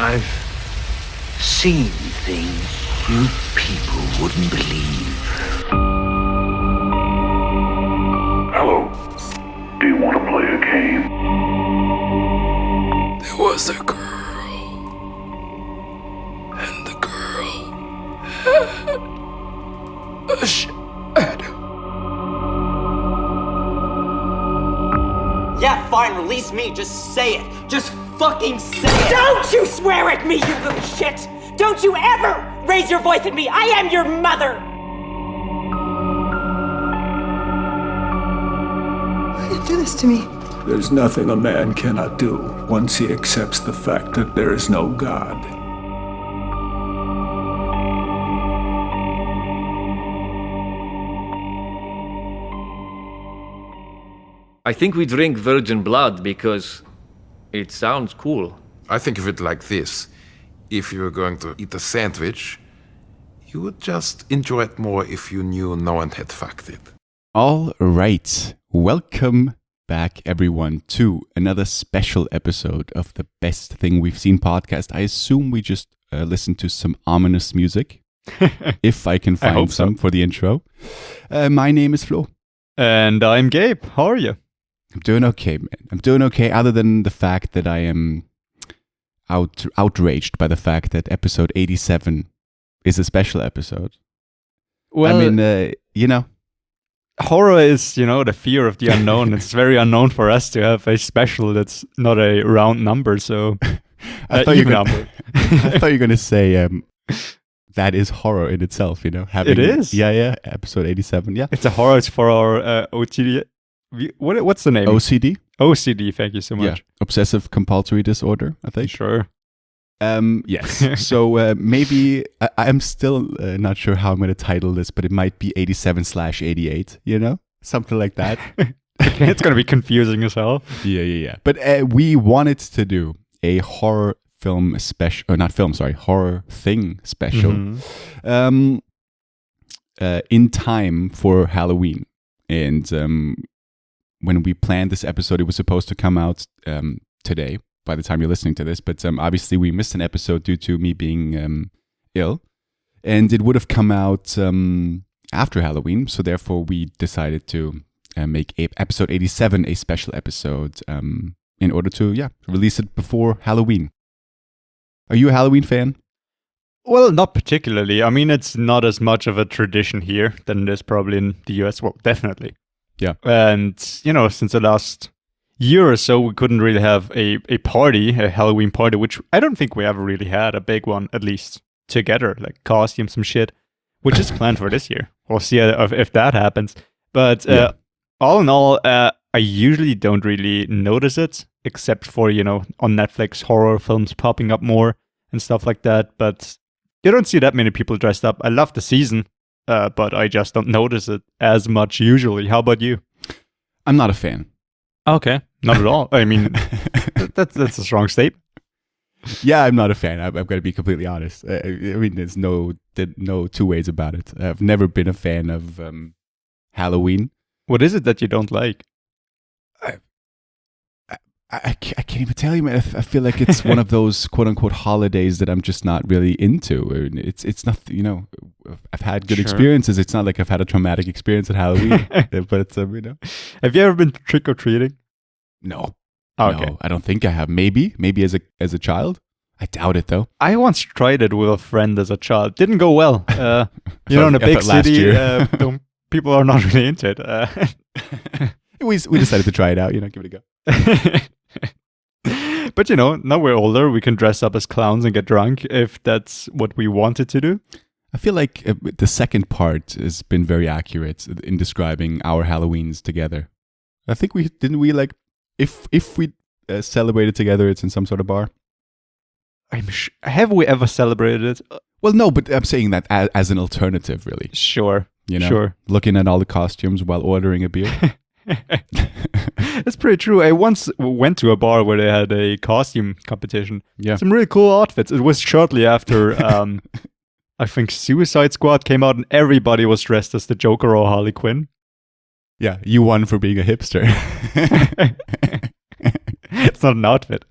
I've seen things you people wouldn't believe. Hello. Do you want to play a game? There was a girl. And the girl had a shadow. Yeah, fine, release me. Just say it. Just fucking say it. Don't you swear at me, you little shit! Don't you ever raise your voice at me! I am your mother! Why did you do this to me? There's nothing a man cannot do once he accepts the fact that there is no God. I think we drink virgin blood because it sounds cool. I think of it like this. If you were going to eat a sandwich, you would just enjoy it more if you knew no one had fucked it. All right. Welcome back, everyone, to another special episode of the Best Thing We've Seen podcast. I assume we just listened to some ominous music, if I can find some for the intro. My name is Flo. And I'm Gabe. How are you? I'm doing okay, man. I'm doing okay, other than the fact that I am outraged by the fact that episode 87 is a special episode. Well, I mean, horror is, the fear of the unknown. It's very unknown for us to have a special that's not a round number, so I thought even number. I thought you were going to say that is horror in itself, It is? Yeah, episode 87, yeah. It's a horror. It's for our OTD. What's the name? OCD? OCD, thank you so much. Yeah, obsessive compulsory disorder, I think. Sure. Yes. So maybe I'm still not sure how I'm going to title this, but it might be 87/88, something like that. It's going to be confusing as hell. Yeah. But we wanted to do a horror film special, or not film, sorry, horror thing special in time for Halloween. And when we planned this episode, it was supposed to come out today, by the time you're listening to this, but obviously we missed an episode due to me being ill, and it would have come out after Halloween, so therefore we decided to make episode 87 a special episode in order to release it before Halloween. Are you a Halloween fan? Well, not particularly. I mean, it's not as much of a tradition here than it is probably in the US. Well, definitely. Yeah. And, since the last year or so, we couldn't really have a party, a Halloween party, which I don't think we ever really had, a big one, at least together, like costumes, some shit, which is planned for this year. We'll see if that happens. But all in all, I usually don't really notice it, except for, on Netflix, horror films popping up more and stuff like that. But you don't see that many people dressed up. I love the season, but I just don't notice it as much usually. How about you? I'm not a fan. Okay, not at all. I mean, that's a strong statement. Yeah, I'm not a fan. I've got to be completely honest. I mean, there's no two ways about it. I've never been a fan of Halloween. What is it that you don't like? I can't even tell you, man. I feel like it's one of those quote unquote holidays that I'm just not really into. It's not, I've had good experiences. It's not like I've had a traumatic experience at Halloween, but it's, Have you ever been trick or treating? No. Okay. No, I don't think I have. Maybe as a child. I doubt it though. I once tried it with a friend as a child. Didn't go well. In a big city, people are not really into it. We decided to try it out. Give it a go. But now we're older, we can dress up as clowns and get drunk if that's what we wanted to do. I feel like the second part has been very accurate in describing our Halloweens together. I think if we celebrated together, it's in some sort of bar. Have we ever celebrated it? Well, no, but I'm saying that as an alternative, really. Sure. Sure. Looking at all the costumes while ordering a beer. That's pretty true. I once went to a bar where they had a costume competition. Yeah. Some really cool outfits. It was shortly after I think Suicide Squad came out and everybody was dressed as the Joker or Harley Quinn. Yeah, you won for being a hipster. That's not an outfit.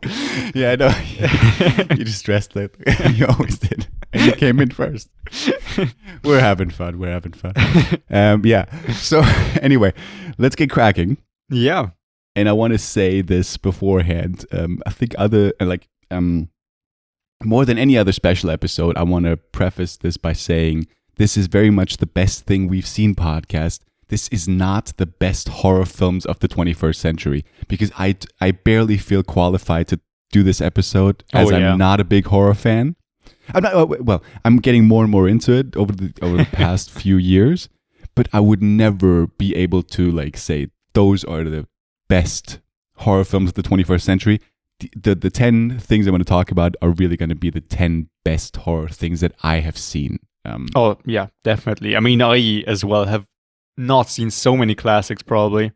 Yeah, I know. You just dressed like you always did. And you came in first. We're having fun. Yeah. So anyway, let's get cracking. Yeah. And I want to say this beforehand. I think more than any other special episode, I want to preface this by saying this is very much the best thing we've seen podcast. This is not the best horror films of the 21st century, because I barely feel qualified to do this episode as I'm not a big horror fan. I'm getting more and more into it over the past few years, but I would never be able to like say those are the best horror films of the 21st century. The 10 things I'm going to talk about are really going to be the 10 best horror things that I have seen. Oh, yeah, definitely. I mean, I as well have not seen so many classics probably.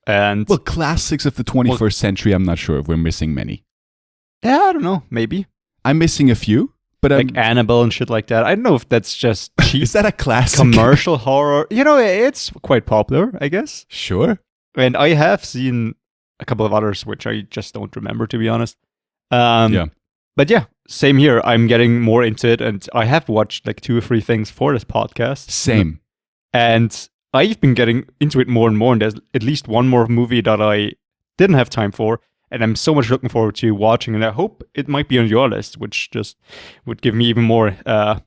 And well, classics of the 21st century, I'm not sure if we're missing many. Yeah, I don't know, maybe. I'm missing a few, but like Annabelle and shit like that. I don't know if that's just cheap. Is that a classic? Commercial horror. You know, it's quite popular, I guess. Sure. And I have seen a couple of others, which I just don't remember, to be honest. Yeah. But yeah, same here. I'm getting more into it, and I have watched like 2 or 3 things for this podcast. Same. And I've been getting into it more and more, and there's at least one more movie that I didn't have time for, and I'm so much looking forward to watching, and I hope it might be on your list, which just would give me even more, I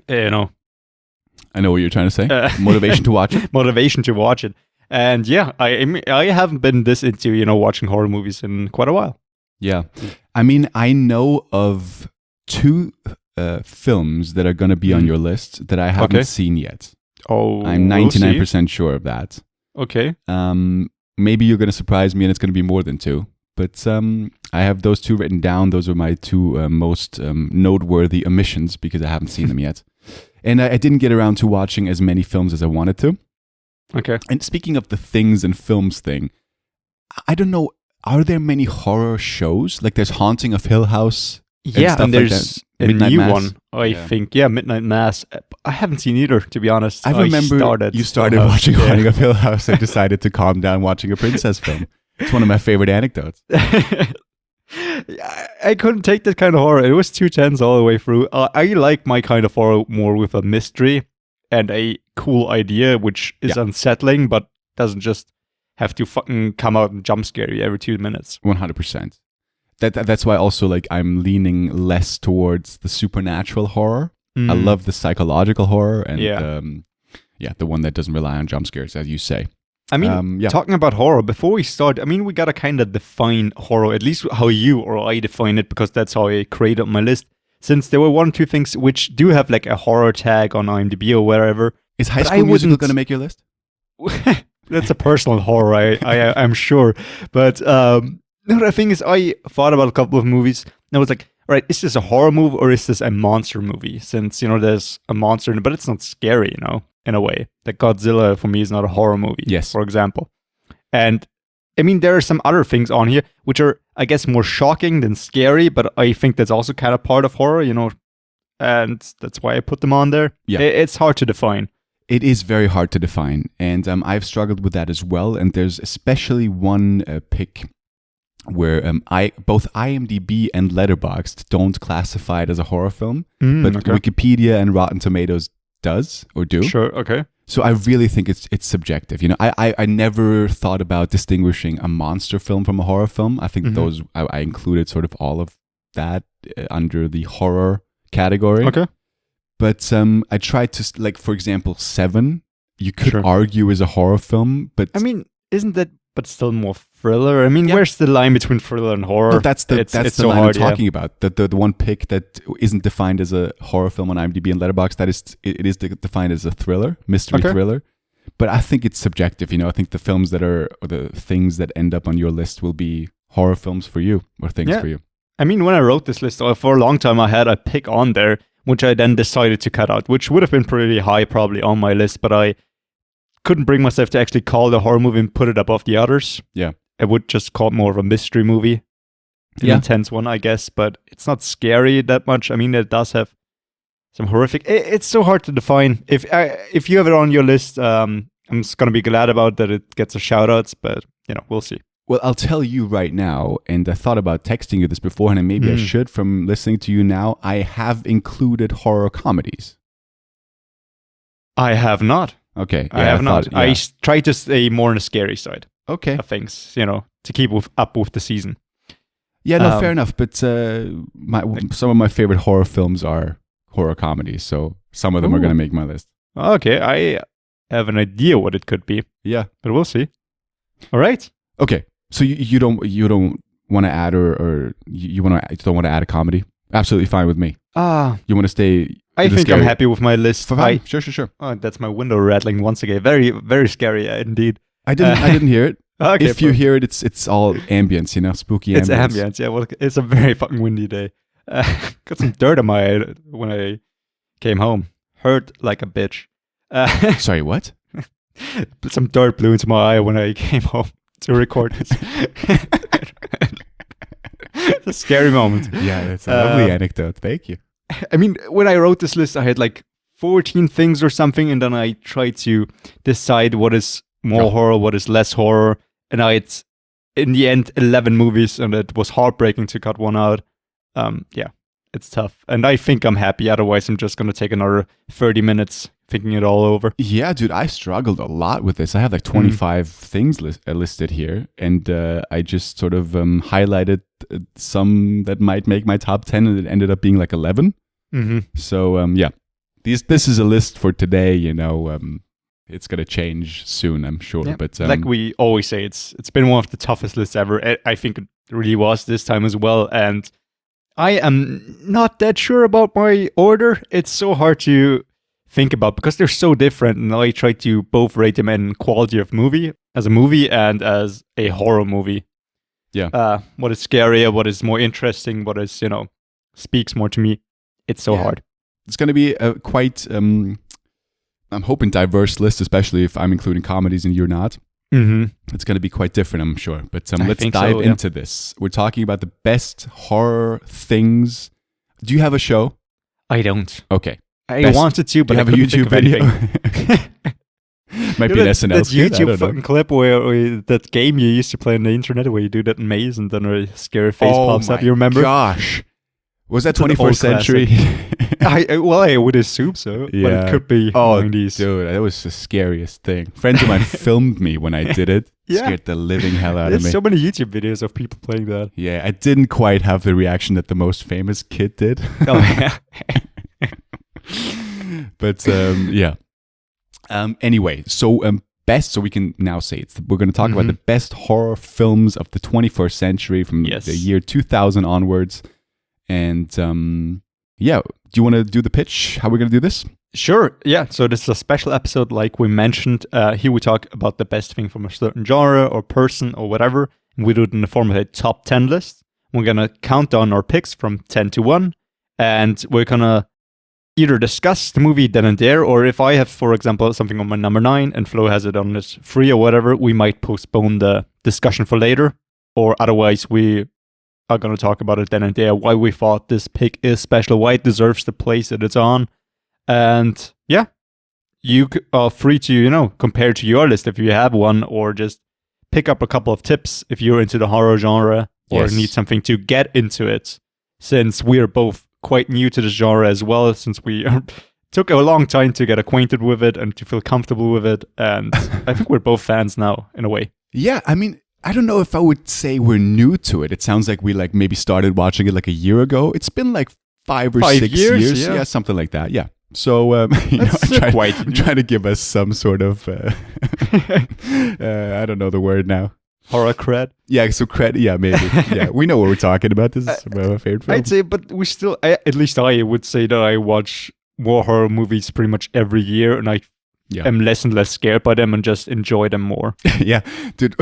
know what you're trying to say. Motivation to watch it. Motivation to watch it. And yeah, I haven't been this into, watching horror movies in quite a while. Yeah. I mean, I know of 2 films that are going to be on your list that I haven't seen yet. Oh, I'm 99% sure of that. Okay. Maybe you're going to surprise me and it's going to be more than 2. But I have those 2 written down. Those are my 2 most noteworthy omissions because I haven't seen them yet. And I didn't get around to watching as many films as I wanted to. Okay. And speaking of the things and films thing, I don't know, are there many horror shows? Like there's Haunting of Hill House. And there's like a new Mass. one, I think. Yeah, Midnight Mass. I haven't seen either, to be honest. I remember you started watching Haunting of Hill House and decided to calm down watching a princess film. It's one of my favorite anecdotes. I couldn't take that kind of horror. It was too tense all the way through. I like my kind of horror more with a mystery and a cool idea, which is unsettling, but doesn't just have to fucking come out and jump scare you every 2 minutes. 100%. That's why also like I'm leaning less towards the supernatural horror. I love the psychological horror and the one that doesn't rely on jump scares, as you say. I mean, talking about horror, before we start, I mean, we gotta kind of define horror, at least how you or I define it, because that's how I created my list. Since there were 1 or 2 things which do have like a horror tag on IMDb or wherever. Is High School Musical going to make your list? That's a personal horror, I'm sure. But the thing is, I thought about a couple of movies, and I was like, all right, is this a horror movie or is this a monster movie? Since, there's a monster in it, but it's not scary, in a way. Like Godzilla, for me, is not a horror movie, yes, for example. And, I mean, there are some other things on here which are, I guess, more shocking than scary, but I think that's also kind of part of horror, and that's why I put them on there. Yeah. It's hard to define. It is very hard to define, and I've struggled with that as well, and there's especially one pick where both IMDb and Letterboxd don't classify it as a horror film, but Wikipedia and Rotten Tomatoes does or do. Sure, okay. So I really think it's subjective. I never thought about distinguishing a monster film from a horror film. I think those I included sort of all of that under the horror category. Okay. But I tried to, like, for example, Seven, you could argue is a horror film, but... I mean, isn't that, but still more thriller? I mean, where's the line between thriller and horror? No, that's the line I'm talking about. The one pick that isn't defined as a horror film on IMDb and Letterboxd, it is defined as a thriller, mystery thriller. But I think it's subjective, I think the films that are, or the things that end up on your list will be horror films for you, or things for you. I mean, when I wrote this list, for a long time I had a pick on there, which I then decided to cut out, which would have been pretty high probably on my list, but I couldn't bring myself to actually call it a horror movie and put it above the others. Yeah. I would just call it more of a mystery movie. An intense one, I guess, but it's not scary that much. I mean, it does have some horrific... It's so hard to define. If you have it on your list, I'm just going to be glad about that it gets a shout-outs, but, we'll see. Well, I'll tell you right now, and I thought about texting you this beforehand, and maybe I should from listening to you now. I have included horror comedies. I have not. Okay. I have not. I try to stay more on the scary side Okay. of things, to keep up with the season. Yeah, no, fair enough. But some of my favorite horror films are horror comedies, so some of them are going to make my list. Okay, I have an idea what it could be. Yeah, but we'll see. All right. Okay, so you don't want to add or you don't want to add a comedy? Absolutely fine with me. You want to stay? I think I'm happy with my list. Fine. Sure. Oh, that's my window rattling once again. Very, very scary indeed. I didn't hear it. Okay, if you hear it, it's all ambience, spooky ambience. It's ambience, yeah. Well, it's a very fucking windy day. Got some dirt on my head when I came home. Hurt like a bitch. Sorry, what? Some dirt blew into my eye when I came home to record this. It's a scary moment. Yeah, that's a lovely anecdote. Thank you. I mean, when I wrote this list, I had like 14 things or something, and then I tried to decide what is more horror, what is less horror, and I had, in the end, 11 movies, and it was heartbreaking to cut one out. Yeah, it's tough, and I think I'm happy. Otherwise, I'm just gonna take another 30 minutes thinking it all over. Yeah, dude, I struggled a lot with this. I have like 25 things listed here, and I just sort of highlighted some that might make my top 10, and it ended up being like 11. So yeah, this is a list for today. It's gonna change soon, I'm sure. Yeah, but like we always say, it's been one of the toughest lists ever. I think it really was this time as well, and I am not that sure about my order. It's so hard to think about because they're so different, and I try to both rate them in quality of movie, as a movie, and as a horror movie. Yeah. What is scarier? What is more interesting? What is speaks more to me? It's so hard. It's going to be a quite, I'm hoping, diverse list, especially if I'm including comedies and you're not. It's going to be quite different, I'm sure. But let's dive into this. We're talking about the best horror things. Do you have a show? I don't. Okay. I wanted to, but I have a YouTube video. Might be an SNL skit, YouTube fucking clip where that game you used to play on the internet where you do that maze and then a scary face pops up. You remember? Gosh. Was that 21st century? I would assume so. Yeah. But it could be 90s. Dude, that was the scariest thing. Friends of mine filmed me when I did it. Yeah. Scared the living hell out of me. There's so many YouTube videos of people playing that. Yeah, I didn't quite have the reaction that the most famous kid did. Oh, yeah. But yeah. Anyway, so best, so we can now say we're going to talk about the best horror films of the 21st century from the year 2000 onwards. And yeah, do you want to do the pitch? How we're going to do this? Sure. Yeah. So this is a special episode, like we mentioned. Here we talk about the best thing from a certain genre or person or whatever. And we do it in the form of a top 10 list. We're going to count down our picks from 10 to 1. And we're going to either discuss the movie then and there, or if I have, for example, something on my number 9 and Flo has it on his 3 or whatever, we might postpone the discussion for later. Or otherwise, we are going to talk about it then and there, why we thought this pick is special, why it deserves the place that it's on. And yeah, you are free to, compare to your list if you have one, or just pick up a couple of tips if you're into the horror genre or need something to get into it, since we are both quite new to the genre as well, since we took a long time to get acquainted with it and to feel comfortable with it. And I think we're both fans now, in a way. Yeah, I mean, I don't know if I would say we're new to it. It sounds like we maybe started watching it like a year ago. It's been like 5 or 6 years. Yeah, something like that. Yeah. So I'm trying to give us some sort of I don't know the word now. Horror cred. Yeah, so cred. Yeah, maybe. Yeah, we know what we're talking about. This is my favorite film. I'd say, but we still, at least I would say that I watch more horror movies pretty much every year, and I am less and less scared by them and just enjoy them more. Yeah, dude.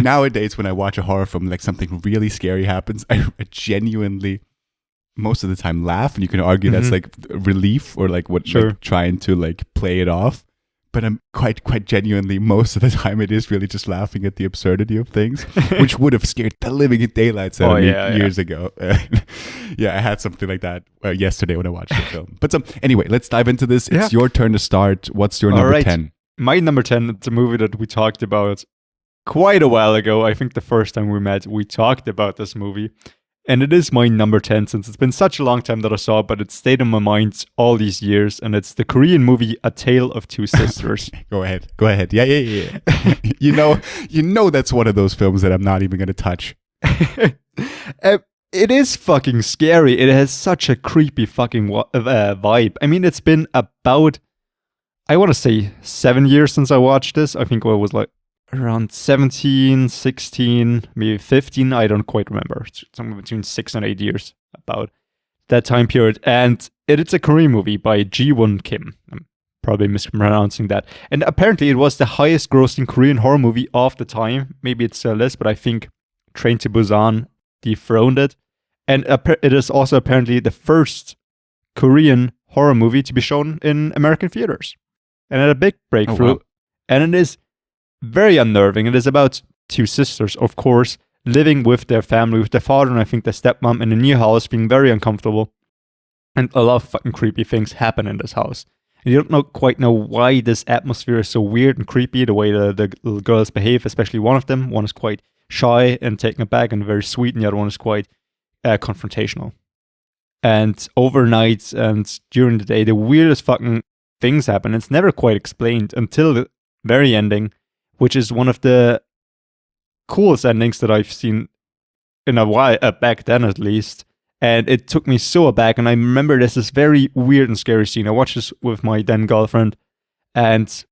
Nowadays, when I watch a horror film, like something really scary happens, I genuinely, most of the time, laugh, and you can argue that's like relief or like what, like trying to like play it off. But I'm quite genuinely, most of the time, it is really just laughing at the absurdity of things, which would have scared the living daylights out of me years ago. Yeah, I had something like that yesterday when I watched the film. But anyway, let's dive into this. It's your turn to start. What's your number 10? My number 10, it's a movie that we talked about quite a while ago. I think the first time we met, we talked about this movie. And it is my number 10 since it's been such a long time that I saw it, but it stayed in my mind all these years. And it's the Korean movie A Tale of Two Sisters. Go ahead. Yeah. you know that's one of those films that I'm not even going to touch. It is fucking scary. It has such a creepy fucking vibe. I mean, it's been about, I want to say 7 years since I watched this. I think it was like around 17, 16, maybe 15. I don't quite remember. It's somewhere between 6 and 8 years, about that time period. And it's a Korean movie by Ji-won Kim. I'm probably mispronouncing that. And apparently it was the highest grossing Korean horror movie of the time. Maybe it's still less, but I think Train to Busan dethroned it. And it is also apparently the first Korean horror movie to be shown in American theaters. And had a big breakthrough. Oh, wow. And it is very unnerving. It is about two sisters, of course, living with their family, with their father and I think their stepmom in a new house, being very uncomfortable. And a lot of fucking creepy things happen in this house. And you don't quite know why this atmosphere is so weird and creepy, the way the little girls behave, especially one of them. One is quite shy and taken aback and very sweet, and the other one is quite confrontational. And overnight and during the day, the weirdest fucking things happen. It's never quite explained until the very ending, which is one of the coolest endings that I've seen in a while, back then at least. And it took me so aback. And I remember there's this very weird and scary scene. I watched this with my then girlfriend, and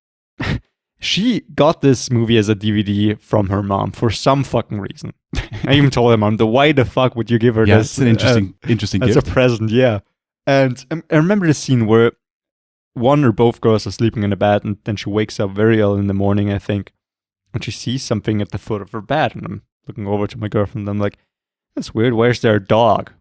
she got this movie as a DVD from her mom for some fucking reason. I even told her mom, why the fuck would you give her this? It's an interesting as gift. a present, yeah. And I remember the scene where one or both girls are sleeping in the bed, and then she wakes up very early in the morning, I think, and she sees something at the foot of her bed. And I'm looking over to my girlfriend, and I'm like, that's weird, where's their dog?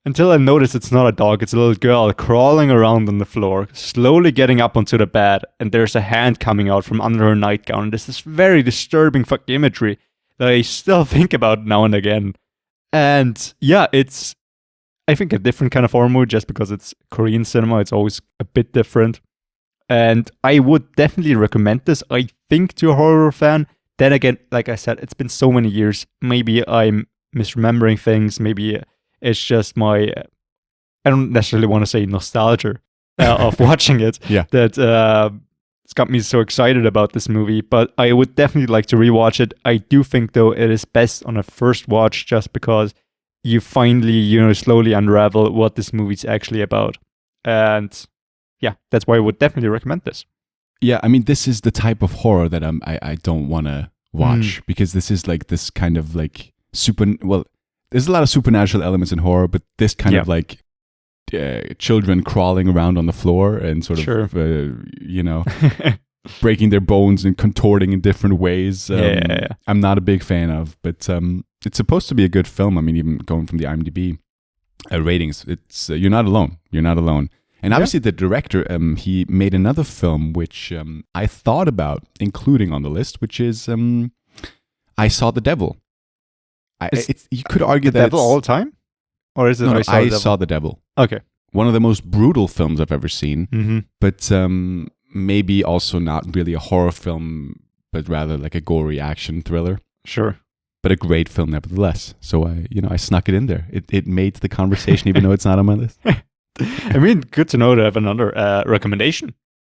Until I notice it's not a dog, it's a little girl crawling around on the floor, slowly getting up onto the bed, and there's a hand coming out from under her nightgown. And there's this very disturbing fucking imagery that I still think about now and again. And yeah, it's, I think, a different kind of horror movie just because it's Korean cinema. It's always a bit different. And I would definitely recommend this, I think, to a horror fan. Then again, like I said, it's been so many years. Maybe I'm misremembering things. Maybe it's just my, I don't necessarily want to say nostalgia of watching it. Yeah. That it's got me so excited about this movie. But I would definitely like to rewatch it. I do think, though, it is best on a first watch just because you finally, slowly unravel what this movie's actually about. And yeah, that's why I would definitely recommend this. Yeah, I mean, this is the type of horror that I don't want to watch because this is like this kind of like there's a lot of supernatural elements in horror, but this kind of like children crawling around on the floor and sort of, breaking their bones and contorting in different ways. I'm not a big fan of, but it's supposed to be a good film. I mean, even going from the IMDb ratings, it's you're not alone. You're not alone. And obviously the director, he made another film, which I thought about including on the list, which is I Saw the Devil. You could argue the that devil all the time? Or is it I Saw the Devil? Okay. One of the most brutal films I've ever seen, but maybe also not really a horror film, but rather like a gory action thriller. Sure. But a great film nevertheless. So I snuck it in there. It made the conversation even though it's not on my list. I mean, good to know to have another recommendation.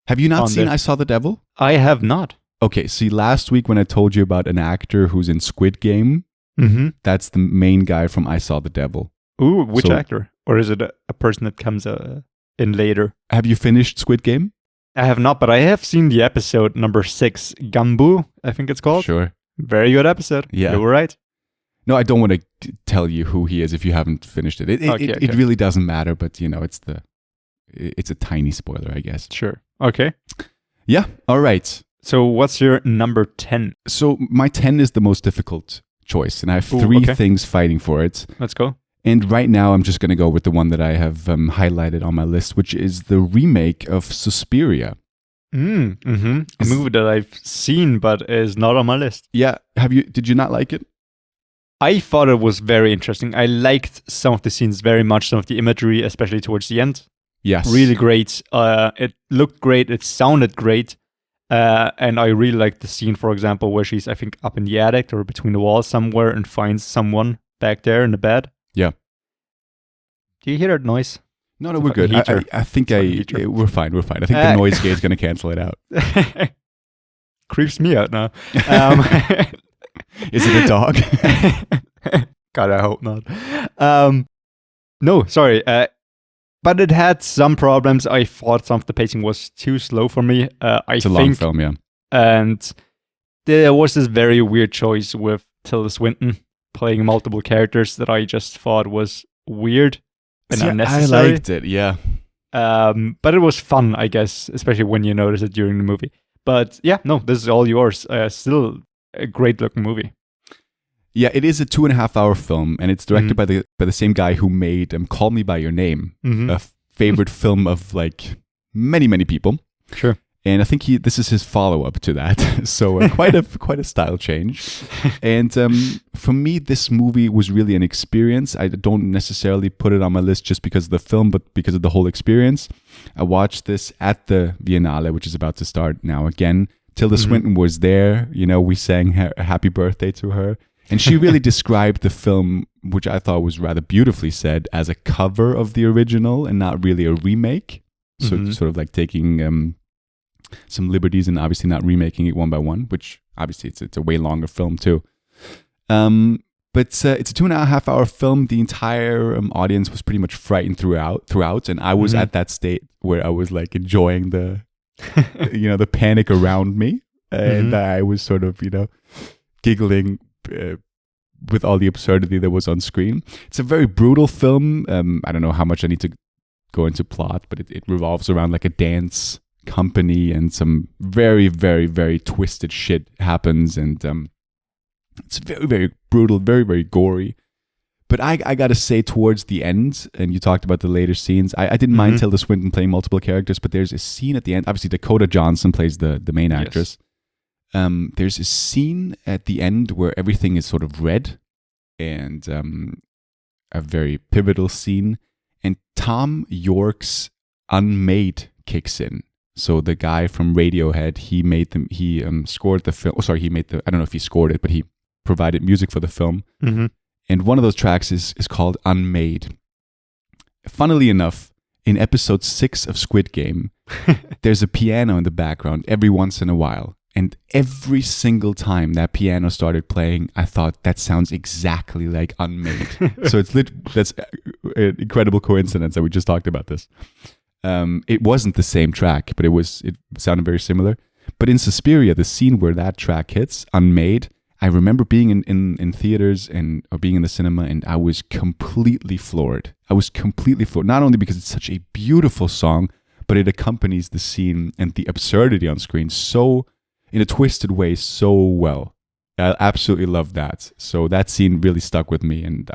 Have you not seen I Saw the Devil? I have not. Okay, see, last week when I told you about an actor who's in Squid Game, that's the main guy from I Saw the Devil. Ooh, which actor? Or is it a person that comes in later? Have you finished Squid Game? I have not, but I have seen the episode number 6, Gambu, I think it's called. Sure. Very good episode. Yeah. You were right. No, I don't want to tell you who he is if you haven't finished it. It really doesn't matter, but it's a tiny spoiler, I guess. Sure. Okay. Yeah. All right. So what's your number 10? So my 10 is the most difficult choice, and I have three things fighting for it. Let's go. And right now, I'm just going to go with the one that I have highlighted on my list, which is the remake of Suspiria. A movie that I've seen, but is not on my list. Yeah. Did you not like it? I thought it was very interesting. I liked some of the scenes very much, some of the imagery, especially towards the end. Yes. Really great. It looked great. It sounded great. And I really like the scene, for example, where she's, I think, up in the attic or between the walls somewhere and finds someone back there in the bed. Yeah. Do you hear that noise? No, we're good. I think we're fine. We're fine. I think the noise gate is going to cancel it out. Creeps me out now. Is it a dog? God, I hope not. No, sorry. But it had some problems. I thought some of the pacing was too slow for me. It's a long film, yeah. And there was this very weird choice with Tilda Swinton playing multiple characters that I just thought was weird and unnecessary. I liked it, yeah. But it was fun, I guess, especially when you notice it during the movie. But yeah, no, this is all yours. Still a great looking movie. Yeah, it is a 2.5-hour film, and it's directed by the same guy who made Call Me by Your Name, a favorite film of like many people. Sure. And I think this is his follow-up to that, so quite a style change. And for me, this movie was really an experience. I don't necessarily put it on my list just because of the film, but because of the whole experience. I watched this at the Biennale, which is about to start now again. Tilda Swinton was there. You know, we sang happy birthday to her. And she really described the film, which I thought was rather beautifully said, as a cover of the original and not really a remake. So sort of like taking some liberties and obviously not remaking it one by one, which obviously it's a way longer film too. But it's a 2.5-hour film. The entire audience was pretty much frightened throughout, and I was at that state where I was like enjoying the the panic around me, and I was sort of giggling with all the absurdity that was on screen. It's a very brutal film. I don't know how much I need to go into plot, but it revolves around like a dance company, and some very, very, very twisted shit happens, and it's very, very brutal, very, very gory. But I gotta say, towards the end, and you talked about the later scenes, I didn't mind Tilda Swinton playing multiple characters, but there's a scene at the end. Obviously, Dakota Johnson plays the main actress. There's a scene at the end where everything is sort of red, and a very pivotal scene, and Tom York's Unmade kicks in. So the guy from Radiohead, he scored the film. I don't know if he scored it, but he provided music for the film. And one of those tracks is called Unmade. Funnily enough, in episode 6 of Squid Game, there's a piano in the background every once in a while. And every single time that piano started playing, I thought that sounds exactly like Unmade. So that's an incredible coincidence that we just talked about this. It wasn't the same track, but it sounded very similar. But in Suspiria, the scene where that track hits, Unmade, I remember being in theaters or being in the cinema, and I was completely floored. Not only because it's such a beautiful song, but it accompanies the scene and the absurdity on screen so, in a twisted way, so well. I absolutely love that. So that scene really stuck with me, and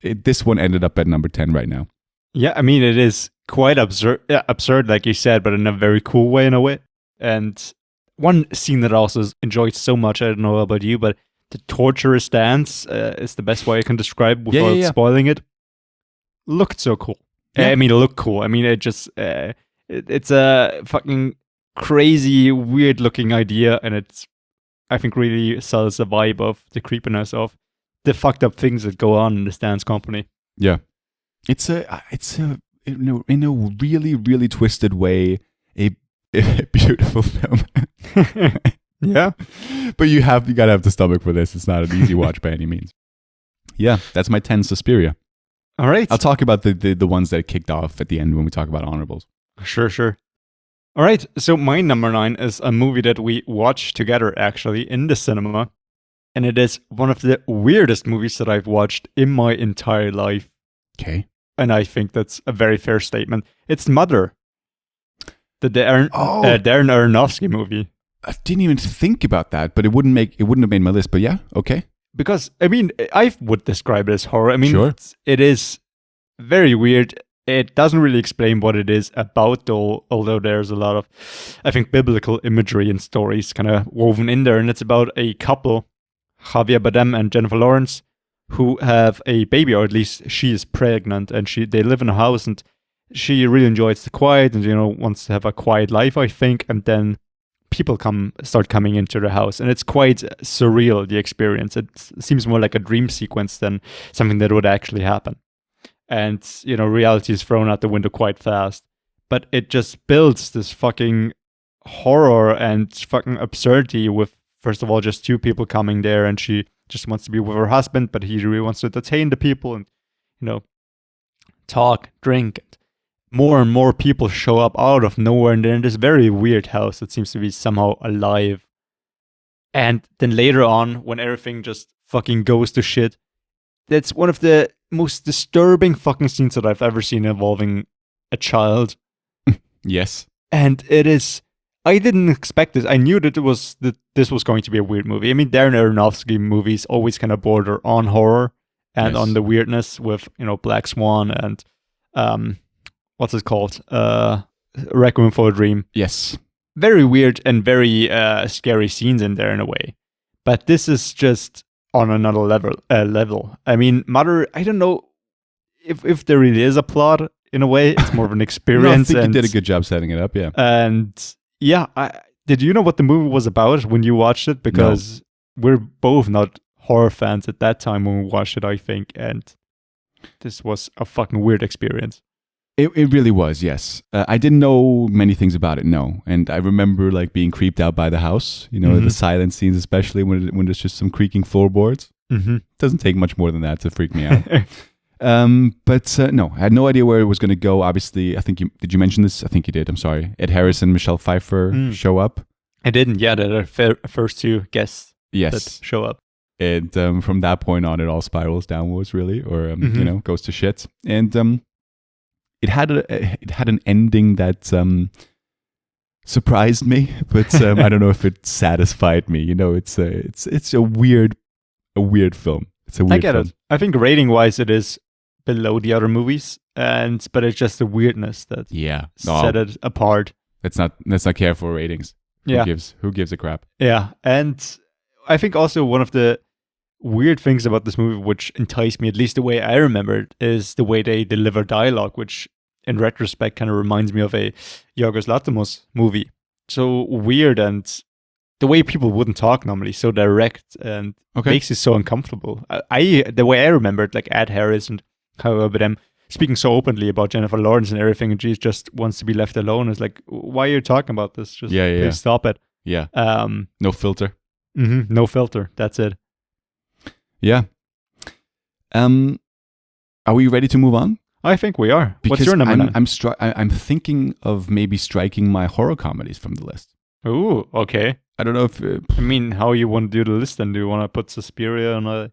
this one ended up at number 10 right now. Yeah, I mean, it is quite absurd, like you said, but in a very cool way in a way. And one scene that I also enjoyed so much, I don't know about you, but the torturous dance is the best way I can describe without spoiling it. Looked so cool. Yeah. I mean, it looked cool. I mean, it just, it's a fucking crazy, weird looking idea, and it's, I think, really sells the vibe of the creepiness of the fucked up things that go on in this dance company. Yeah. It's a in a really, really twisted way, a beautiful film. Yeah. But you gotta have the stomach for this. It's not an easy watch by any means. Yeah, that's my 10 Suspiria. All right. I'll talk about the ones that kicked off at the end when we talk about honorables. Sure. All right. So my number 9 is a movie that we watched together actually in the cinema. And it is one of the weirdest movies that I've watched in my entire life. Okay. And I think that's a very fair statement. It's Mother. The Darren Aronofsky movie. I didn't even think about that, but it wouldn't have made my list. But yeah, okay. Because I mean, I would describe it as horror. I mean, sure. It is very weird. It doesn't really explain what it is about, though. Although there's a lot of, I think, biblical imagery and stories kind of woven in there, and it's about a couple, Javier Bardem and Jennifer Lawrence, who have a baby, or at least she is pregnant, and they live in a house, and she really enjoys the quiet and, wants to have a quiet life, I think. And then people start coming into the house, and it's quite surreal, the experience. It seems more like a dream sequence than something that would actually happen. And, reality is thrown out the window quite fast. But it just builds this fucking horror and fucking absurdity with, first of all, just two people coming there, and she just wants to be with her husband, but he really wants to entertain the people and, talk, drink. More and more people show up out of nowhere, and then this very weird house that seems to be somehow alive. And then later on, when everything just fucking goes to shit, that's one of the most disturbing fucking scenes that I've ever seen involving a child. Yes. And it is... I didn't expect this. I knew that this was going to be a weird movie. I mean, Darren Aronofsky movies always kind of border on horror and on the weirdness with, Black Swan and... what's it called? Requiem for a Dream. Yes. Very weird and very scary scenes in there in a way. But this is just on another level. I mean, Mother, I don't know if there really is a plot in a way. It's more of an experience. No, I think you did a good job setting it up, yeah. And yeah, did you know what the movie was about when you watched it? Because we're both not horror fans at that time when we watched it, I think. And this was a fucking weird experience. It really was, yes. I didn't know many things about it, no. And I remember being creeped out by the house, the silent scenes, especially when there's just some creaking floorboards. Mm-hmm. It doesn't take much more than that to freak me out. But no, I had no idea where it was going to go. Obviously, I think did you mention this? I think you did. I'm sorry. Ed Harris and Michelle Pfeiffer show up. I didn't. Yeah, they're the first two guests that show up. And from that point on, it all spirals downwards, really, or goes to shit. And it had an ending that surprised me, but I don't know if it satisfied me. It's a weird film. It's a weird I get film. it. I think rating wise, it is below the other movies, but it's just the weirdness that set it apart. Let's not care for ratings. Yeah. Who gives a crap? Yeah, and I think also one of the weird things about this movie, which enticed me, at least the way I remember it, is the way they deliver dialogue, which in retrospect kind of reminds me of a Yorgos Lanthimos movie. So weird, and the way people wouldn't talk normally, so direct, and makes it so uncomfortable. The way I remember it, like Ed Harris and however them speaking so openly about Jennifer Lawrence and everything, and she just wants to be left alone. It's like, why are you talking about this? Just please stop it. Yeah. No filter. No filter. That's it. Yeah. Are we ready to move on? I think we are. Because what's your number 9? I'm thinking of maybe striking my horror comedies from the list. Ooh, okay. I don't know if... I mean, how you want to do the list then? Do you want to put Suspiria on a...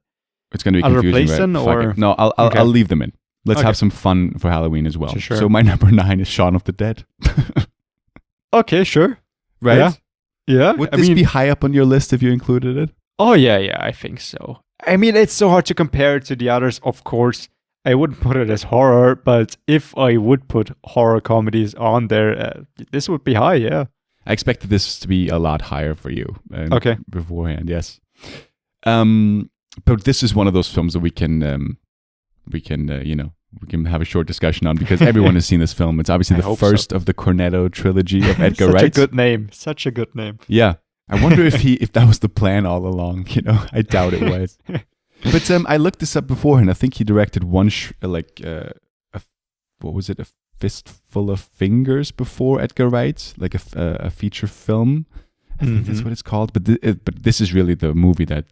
It's going to be confusing, place right? then, or... No, I'll leave them in. Let's have some fun for Halloween as well. Sure. So my number 9 is Shaun of the Dead. Okay, sure. Right? Yeah. Would this be high up on your list if you included it? Oh, yeah, I think so. I mean, it's so hard to compare it to the others, of course. I wouldn't put it as horror, but if I would put horror comedies on there, this would be high, yeah. I expected this to be a lot higher for you. Beforehand, yes. But this is one of those films that we can have a short discussion on because everyone has seen this film. It's obviously the first of the Cornetto trilogy of Edgar Wright. Such a good name. Yeah. I wonder if that was the plan all along. I doubt it was. But I looked this up beforehand. I think he directed one, what was it, a fistful of fingers before Edgar Wright, like a feature film. I think that's what it's called. But this is really the movie that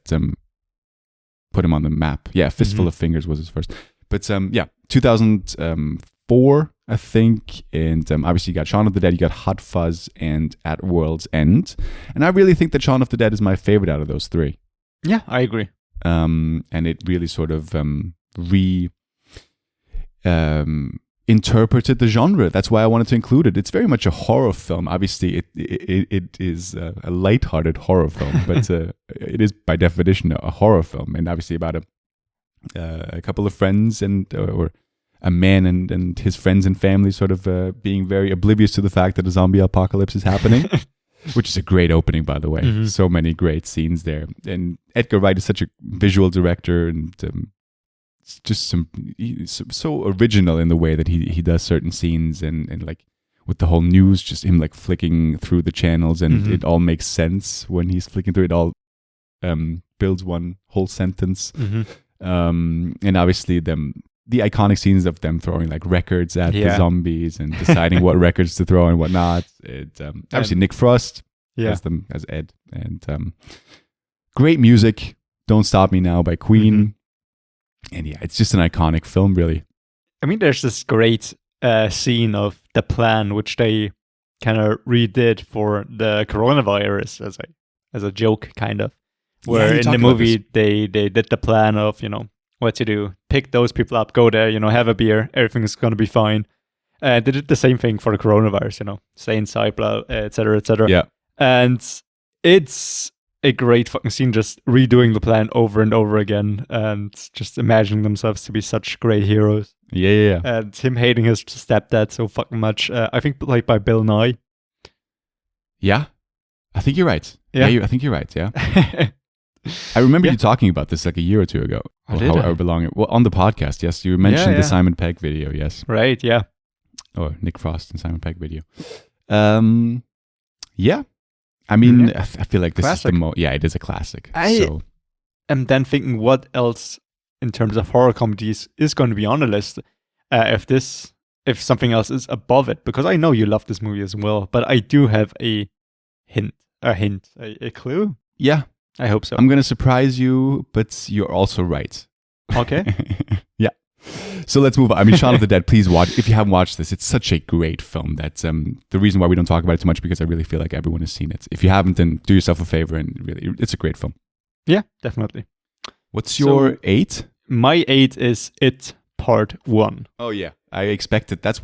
put him on the map. Yeah, Fistful of Fingers was his first. But 2004, I think. And obviously you got Shaun of the Dead, you got Hot Fuzz, and At World's End. And I really think that Shaun of the Dead is my favorite out of those three. Yeah, I agree. And it really sort of interpreted the genre. That's why I wanted to include it. It's very much a horror film. Obviously, it is a lighthearted horror film, but it is by definition a horror film. And obviously about a couple of friends or a man and his friends and family sort of being very oblivious to the fact that a zombie apocalypse is happening. Which is a great opening, by the way. So many great scenes there. And Edgar Wright is such a visual director and just so original in the way that he does certain scenes, and like with the whole news, just him like flicking through the channels, and it all makes sense when he's flicking through it. All builds one whole sentence. And obviously the iconic scenes of them throwing like records at the zombies and deciding what records to throw and whatnot. Obviously Nick Frost as Ed, and great music. Don't Stop Me Now by Queen. And yeah, it's just an iconic film, really. I mean, there's this great scene of the plan, which they kind of redid for the coronavirus as a joke, kind of. Where in the movie they did the plan of, what to do. Pick those people up, go there, have a beer, everything's going to be fine. They did the same thing for the coronavirus, stay inside, blah, et cetera, et cetera. Yeah. And it's a great fucking scene, just redoing the plan over and over again and just imagining themselves to be such great heroes. Yeah. And him hating his stepdad so fucking much. I think like by Bill Nye. Yeah. I think you're right. Yeah. I think you're right, yeah. I remember you talking about this like a year or two ago. Well, on the podcast, yes. You mentioned the Simon Pegg video, yes. Right, yeah. Or Nick Frost and Simon Pegg video. Yeah. I mean, I feel like this classic. is it is a classic. I am then thinking what else in terms of horror comedies is going to be on the list if something else is above it, because I know you love this movie as well, but I do have a clue. Yeah. I hope so. I'm going to surprise you, but you're also right. Okay. Yeah. So let's move on. I mean, Shaun of the Dead, please watch. If you haven't watched this, it's such a great film. That's the reason why we don't talk about it too much, because I really feel like everyone has seen it. If you haven't, then do yourself a favor, and really, it's a great film. Yeah, definitely. What's your 8? My 8 is It Part 1. Oh, yeah. I expected. That's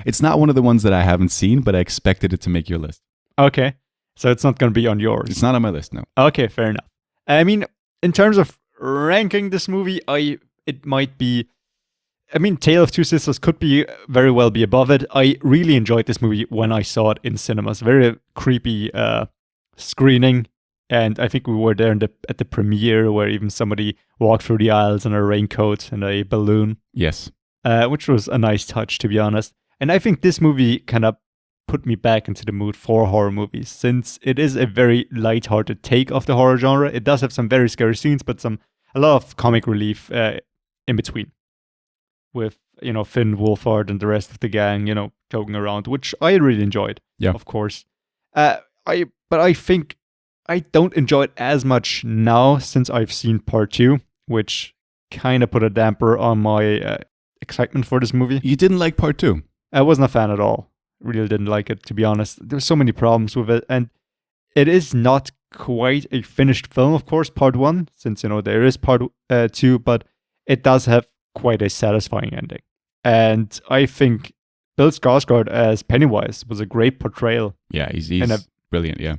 it's not one of the ones that I haven't seen, but I expected it to make your list. Okay. So it's not going to be on yours. It's not on my list, no. Okay, fair enough. I mean, in terms of ranking this movie, it might be... I mean, Tale of Two Sisters could very well be above it. I really enjoyed this movie when I saw it in cinemas. Very creepy screening. And I think we were there at the premiere where even somebody walked through the aisles in a raincoat and a balloon. Yes. Which was a nice touch, to be honest. And I think this movie kind of put me back into the mood for horror movies, since it is a very light-hearted take of the horror genre. It does have some very scary scenes, but a lot of comic relief in between, with Finn Wolfhard and the rest of the gang joking around, which I really enjoyed. Yeah, of course. But I think I don't enjoy it as much now since I've seen Part 2, which kind of put a damper on my excitement for this movie. You didn't like Part 2? I wasn't a fan at all. Really didn't like it, to be honest. There's so many problems with it, and it is not quite a finished film, of course, Part 1, since there is Part 2, but it does have quite a satisfying ending. And I think Bill Skarsgård as Pennywise was a great portrayal. Yeah, he's brilliant, yeah.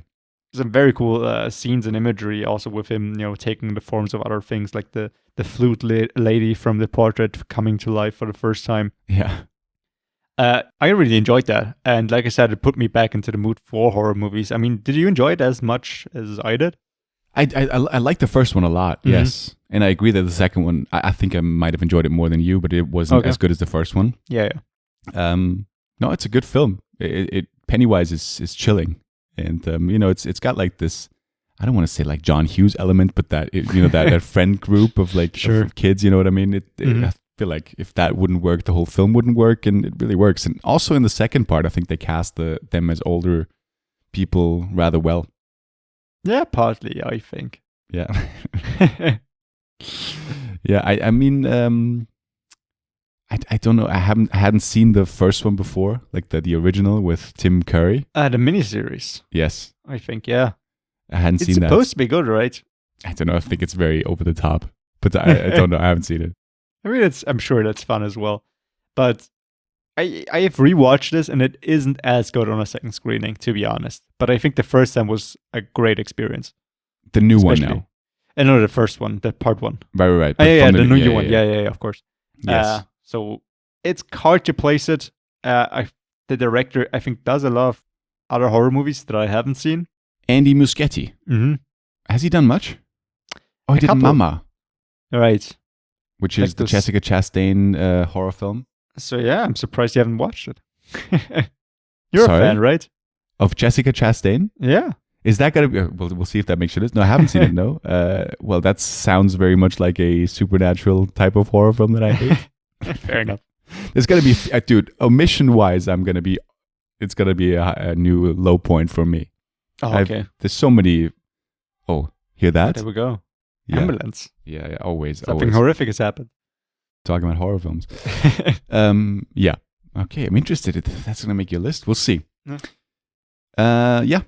Some very cool scenes and imagery also with him, taking the forms of other things, like the flute lady from the portrait coming to life for the first time. Yeah. I really enjoyed that. And like I said, it put me back into the mood for horror movies. I mean, did you enjoy it as much as I did? I like the first one a lot, yes. And I agree that the second one, I think I might have enjoyed it more than you, but it wasn't as good as the first one. Yeah. No, it's a good film. Pennywise is chilling. And, it's got like this, I don't want to say like John Hughes element, but that friend group of like of kids, you know what I mean? I feel like if that wouldn't work, the whole film wouldn't work, and it really works. And also in the second part, I think they cast them as older people rather well. Yeah, partly, I think. Yeah. Yeah, I mean, I don't know. I hadn't seen the first one before, like the original with Tim Curry. The miniseries. Yes. I think, yeah. I hadn't seen that. It's supposed to be good, right? I don't know. I think it's very over the top, but I don't know. I haven't seen it. I mean, I'm sure that's fun as well. But I have rewatched this, and it isn't as good on a second screening, to be honest. But I think the first time was a great experience. The new one now. No, the first one, the Part 1. Right. Yeah, the new one. Yeah, of course. Yes. So it's hard to place it. The director, I think, does a lot of other horror movies that I haven't seen. Andy Muschietti. Mm-hmm. Has he done much? Oh, he did Mama. Right. which is Like the this- Jessica Chastain horror film So yeah, I'm surprised you haven't watched it. You're Sorry? a fan, right? of Jessica Chastain. Yeah. Is that gonna be? We'll see if that makes it. No, I haven't seen it. No. Well, that sounds very much like a supernatural type of horror film that I hate. Fair enough. There's gonna be, dude. Omission wise, it's gonna be a new low point for me. Oh, okay. There's so many. Oh, hear that? There we go. Yeah. Ambulance. Yeah. Always. Something always. horrific has happened. Talking about horror films. Yeah. Okay, I'm interested. If that's gonna make your list. We'll see. Yeah.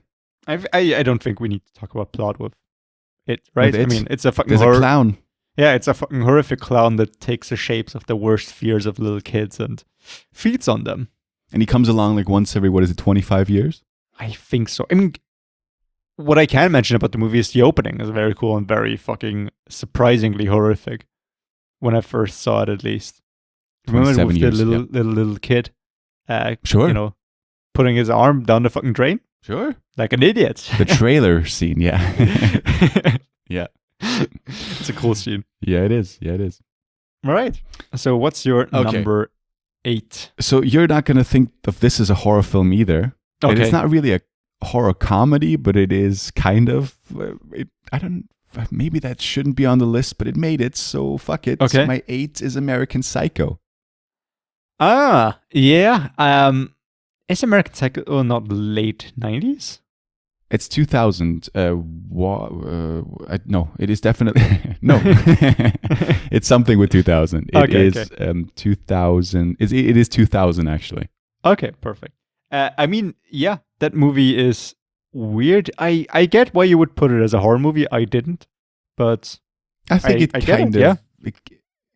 I don't think we need to talk about plot with it, right? With I it? mean, it's a fucking There's horror. a clown. Yeah, it's a fucking horrific clown that takes the shapes of the worst fears of little kids and feeds on them. And he comes along like once every, 25 years? I think so. I mean, what I can mention about the movie is the opening is very cool and very fucking surprisingly horrific. When I first saw it, at least. Remember 27 with years, the yeah. little kid, Sure. you know, putting his arm down the fucking drain Sure. like an idiot. The trailer scene, yeah. Yeah. It's a cool scene. Yeah, it is. Yeah, it is. All right. So, what's your Okay. number 8? So you're not going to think of this as a horror film either. And Okay. it's not really a horror comedy, but it is kind of. Maybe that shouldn't be on the list, but it made it, so fuck it. Okay. My 8 is American Psycho. Ah, yeah. Is American Psycho not late 90s? It's 2000. No, it is definitely no. It's something with 2000. It is 2000. It is 2000 actually. Okay, perfect. I mean, yeah, that movie is weird. I get why you would put it as a horror movie. I didn't, but I think I get kind it, of.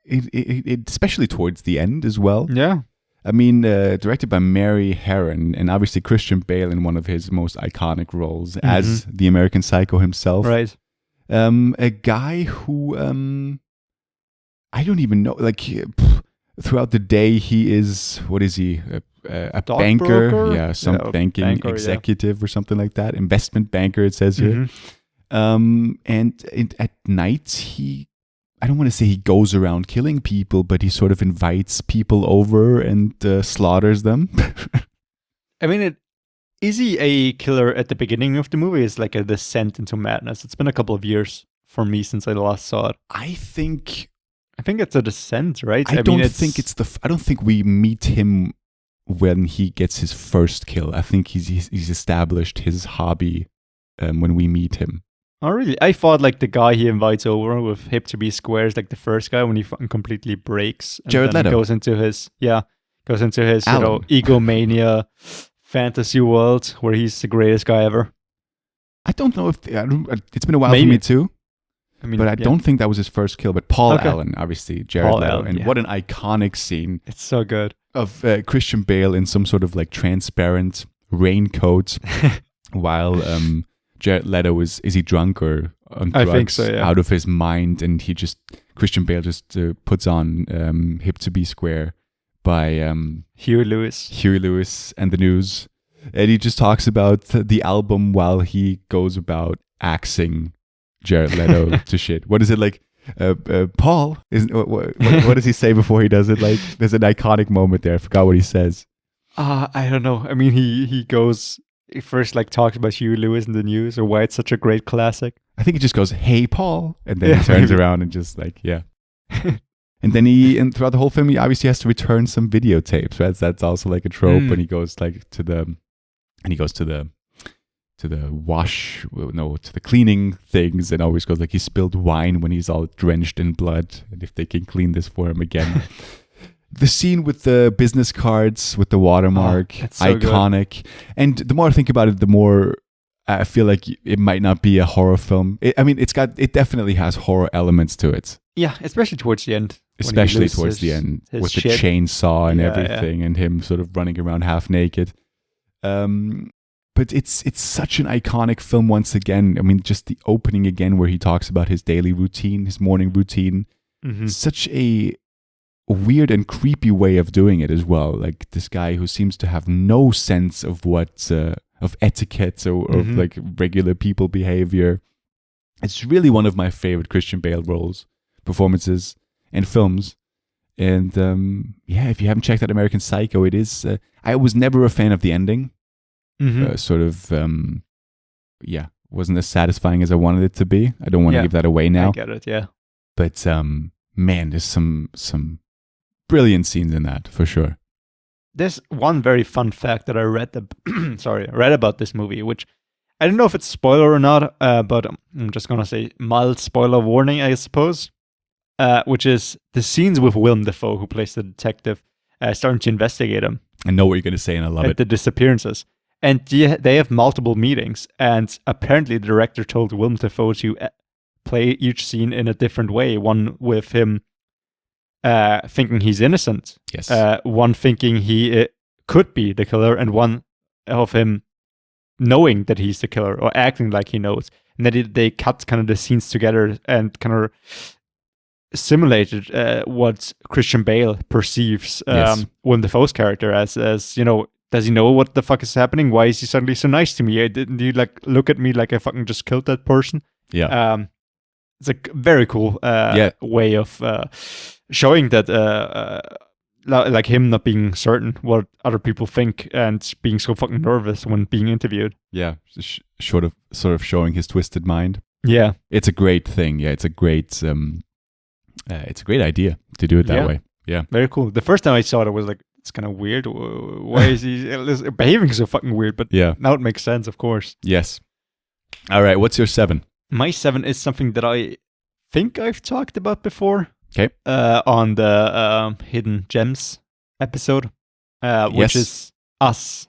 It especially towards the end as well. yeah. I mean, directed by Mary Herron, and obviously Christian Bale in one of his most iconic roles as the American Psycho himself. Right. A guy who I don't even know. Like throughout the day, he is, what is he? A banker? Stockbroker? Yeah, some Yeah, banking banker, yeah. executive or something like that. Investment banker, it says here. And at night, I don't want to say he goes around killing people, but he sort of invites people over and slaughters them. I mean, is he a killer at the beginning of the movie? It's like a descent into madness. It's been a couple of years for me since I last saw it. I think it's a descent, right? I don't think it's I don't think we meet him when he gets his first kill. I think he's established his hobby when we meet him. Oh, really? I thought like the guy he invites over with hip to be square is like the first guy when he fucking completely breaks. And Jared then Leto. goes into his Alan. egomania fantasy world where he's the greatest guy ever. I don't know if it's been a while Maybe. for me too, I mean, but I yeah. don't think that was his first kill. But Paul Okay. Allen, obviously Jared Paul Leto, Allen, and yeah. what an iconic scene It's so good. of Christian Bale in some sort of like transparent raincoat while Jared Leto is he drunk or on I drugs, think so, yeah. out of his mind, and Christian Bale just puts on Hip to Be Square by Huey Lewis. Huey Lewis and the News, and he just talks about the album while he goes about axing Jared Leto to shit. What is it like? Paul is what does he say before he does it? Like, there's an iconic moment there. I forgot what he says. I don't know. I mean, he goes. He first like talks about Huey Lewis in the News or why it's such a great classic. I think he just goes, "Hey, Paul," and then Yeah, he turns maybe. around and just like, yeah. And then and throughout the whole film, he obviously has to return some videotapes. Right? That's also like a trope. And he goes like to the cleaning things, and always goes like he spilled wine when he's all drenched in blood, and if they can clean this for him again. The scene with the business cards with the watermark, it's so iconic. And the more I think about it, the more I feel like it might not be a horror film. It definitely has horror elements to it. Yeah, especially towards the end. when he Especially loses towards the end his with the shit. chainsaw and Yeah, everything, and him sort of running around half naked. But it's such an iconic film once again. I mean, just the opening again where he talks about his daily routine, his morning routine. Mhm. Such a weird and creepy way of doing it as well. Like this guy who seems to have no sense of what of etiquette or of like regular people behavior. It's really one of my favorite Christian Bale performances. and films. And if you haven't checked out American Psycho, it is. I was never a fan of the ending. Wasn't as satisfying as I wanted it to be. I don't want to give that away now. I get it, yeah. But man, there's some brilliant scenes in that for sure. There's one very fun fact that I read read about this movie, which I don't know if it's a spoiler or not, but I'm just gonna say mild spoiler warning, I suppose. Which is the scenes with Willem Dafoe, who plays the detective, starting to investigate him. I know what you're gonna say, and I love it. The disappearances. And they have multiple meetings, and apparently the director told Willem Dafoe to play each scene in a different way. One with him thinking he's innocent. Yes. One thinking he could be the killer, and one of him knowing that he's the killer or acting like he knows. And then they cut kind of the scenes together and kind of simulated what Christian Bale perceives Willem Dafoe's character as, you know, does he know what the fuck is happening? Why is he suddenly so nice to me? Didn't he like look at me like I fucking just killed that person? Yeah. It's a very cool way of showing that like him not being certain what other people think and being so fucking nervous when being interviewed. Yeah, sort of showing his twisted mind. Yeah, it's a great thing. Yeah, it's a great idea to do it that way. Yeah, very cool. The first time I saw it, I was like, it's kind of weird. Why is he behaving so fucking weird? But now it makes sense, of course. Yes. All right, what's your 7? My 7 is something that I think I've talked about before. Okay. On the Hidden Gems episode, which is Us.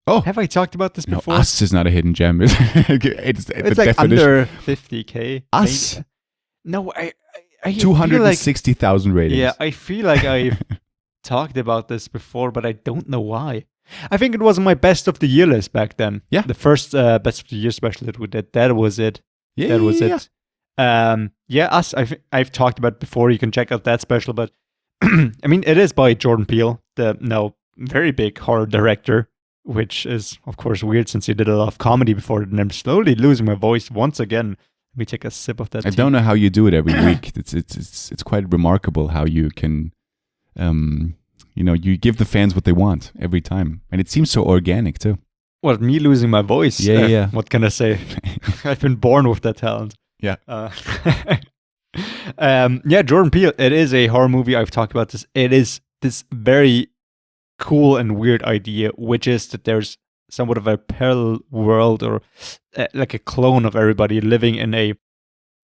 Oh, have I talked about this before? No, Us is not a hidden gem. it's like definition. Under 50K. Us. Maybe. No, I 260,000 ratings. Yeah, I feel like I talked about this before, but I don't know why. I think it was on my best of the year list back then. Yeah, the first best of the year special that we did. That was it. Yeah, that was it. Us. I've talked about it before. You can check out that special. But I mean, it is by Jordan Peele, the now very big horror director, which is of course weird since he did a lot of comedy before. And I'm slowly losing my voice once again. Let me take a sip of that. I don't know how you do it every week. It's quite remarkable how you can, you give the fans what they want every time, and it seems so organic too. Well, me losing my voice. Yeah. What can I say? I've been born with that talent. Yeah. Jordan Peele. It is a horror movie. I've talked about this. It is this very cool and weird idea, which is that there's somewhat of a parallel world or like a clone of everybody living in a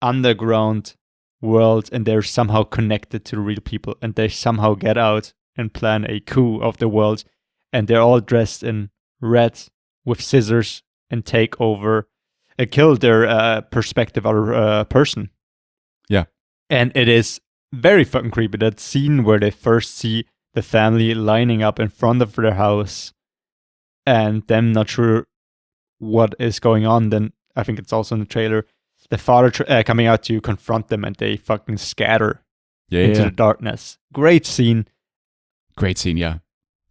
underground world, and they're somehow connected to the real people, and they somehow get out and plan a coup of the world, and they're all dressed in red with scissors and take over and kill their perspective other person. Yeah. And it is very fucking creepy. That scene where they first see the family lining up in front of their house and them not sure what is going on. Then I think it's also in the trailer, the father coming out to confront them, and they fucking scatter into the darkness. Great scene. Yeah.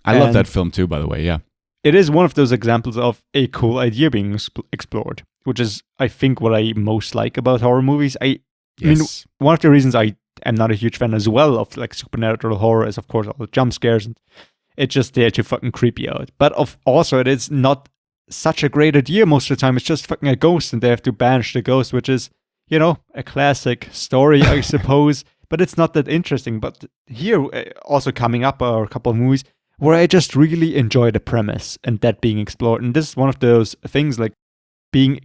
I love that film too, by the way, yeah. It is one of those examples of a cool idea being explored, which is, I think, what I most like about horror movies. I mean, one of the reasons I am not a huge fan as well of like supernatural horror is, of course, all the jump scares, and it's just there to fucking creep you out. But also, it is not such a great idea most of the time. It's just fucking a ghost, and they have to banish the ghost, which is, a classic story, I suppose. But it's not that interesting. But here, also coming up are a couple of movies where I just really enjoy the premise and that being explored. And this is one of those things, like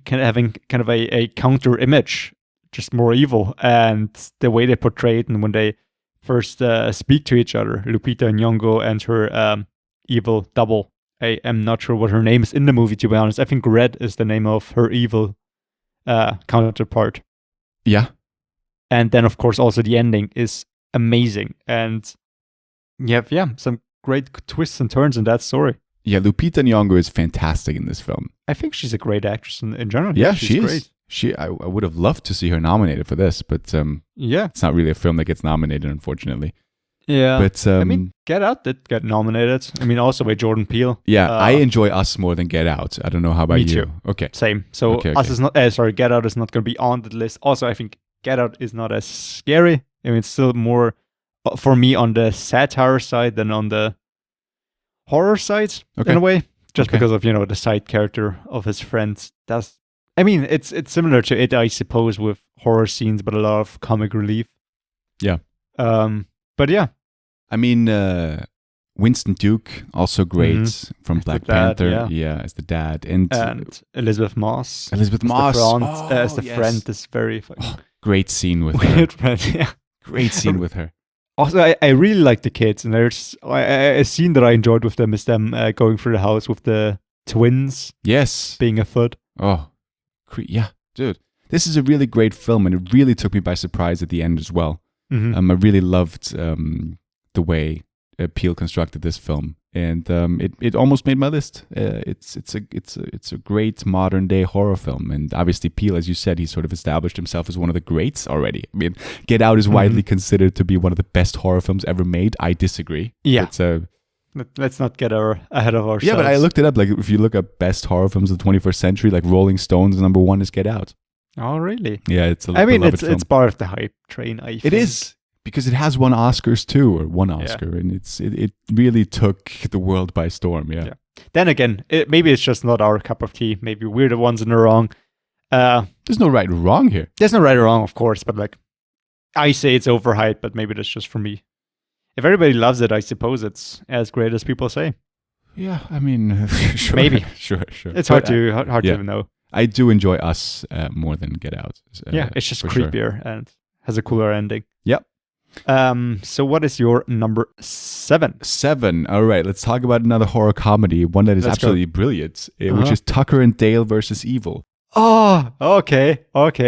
having kind of a counter image, just more evil, and the way they portray it, and when they first speak to each other, Lupita Nyong'o and her evil double. I am not sure what her name is in the movie, to be honest. I think Red is the name of her evil counterpart. Yeah. And then, of course, also the ending is amazing. And some great twists and turns in that story. Yeah, Lupita Nyong'o is fantastic in this film. I think she's a great actress in general. Yeah, she's great. I would have loved to see her nominated for this, but it's not really a film that gets nominated, unfortunately. Yeah, but I mean, Get Out did get nominated. I mean, also by Jordan Peele. Yeah, I enjoy Us more than Get Out. I don't know how about you. Me too. Okay, same. So Us is not. Get Out is not going to be on the list. Also, I think Get Out is not as scary I mean, it's still more for me on the satire side than on the horror side in a way, just because of the side character of his friends. It's similar to it, I suppose, with horror scenes, but a lot of comic relief. Yeah. But yeah, I mean, Winston Duke, also great from Black Panther. Yeah, as the dad, and Elizabeth Moss. As the friend is very great scene with weird her. friend. Yeah, great scene with her. Also, I really like the kids, and there's a scene that I enjoyed with them is them going through the house with the twins. Yes, being afoot. Oh, yeah, dude, this is a really great film, and it really took me by surprise at the end as well. I really loved the way Peele constructed this film, and it almost made my list. It's a great modern day horror film, and obviously Peele, as you said, he sort of established himself as one of the greats already. I mean, Get Out is widely considered to be one of the best horror films ever made. I disagree. Yeah, let's not get ahead of ourselves. Yeah, but I looked it up. Like, if you look up best horror films of the 21st century, like Rolling Stone's number one is Get Out. Oh, really? Yeah, it's a it's film. It's part of the hype train. I think it is. Because it has won Oscars too, or one Oscar, and it really took the world by storm. Yeah. Then again, maybe it's just not our cup of tea. Maybe we're the ones in the wrong. There's no right or wrong here. There's no right or wrong, of course, but like, I say it's overhyped, but maybe that's just for me. If everybody loves it, I suppose it's as great as people say. Yeah, I mean, sure, maybe. Sure. It's hard to even know. I do enjoy Us more than Get Out. It's just creepier and has a cooler ending. Yep. So what is your number 7? 7. All right, let's talk about another horror comedy, one that is absolutely brilliant, which is Tucker and Dale versus Evil. Oh, okay,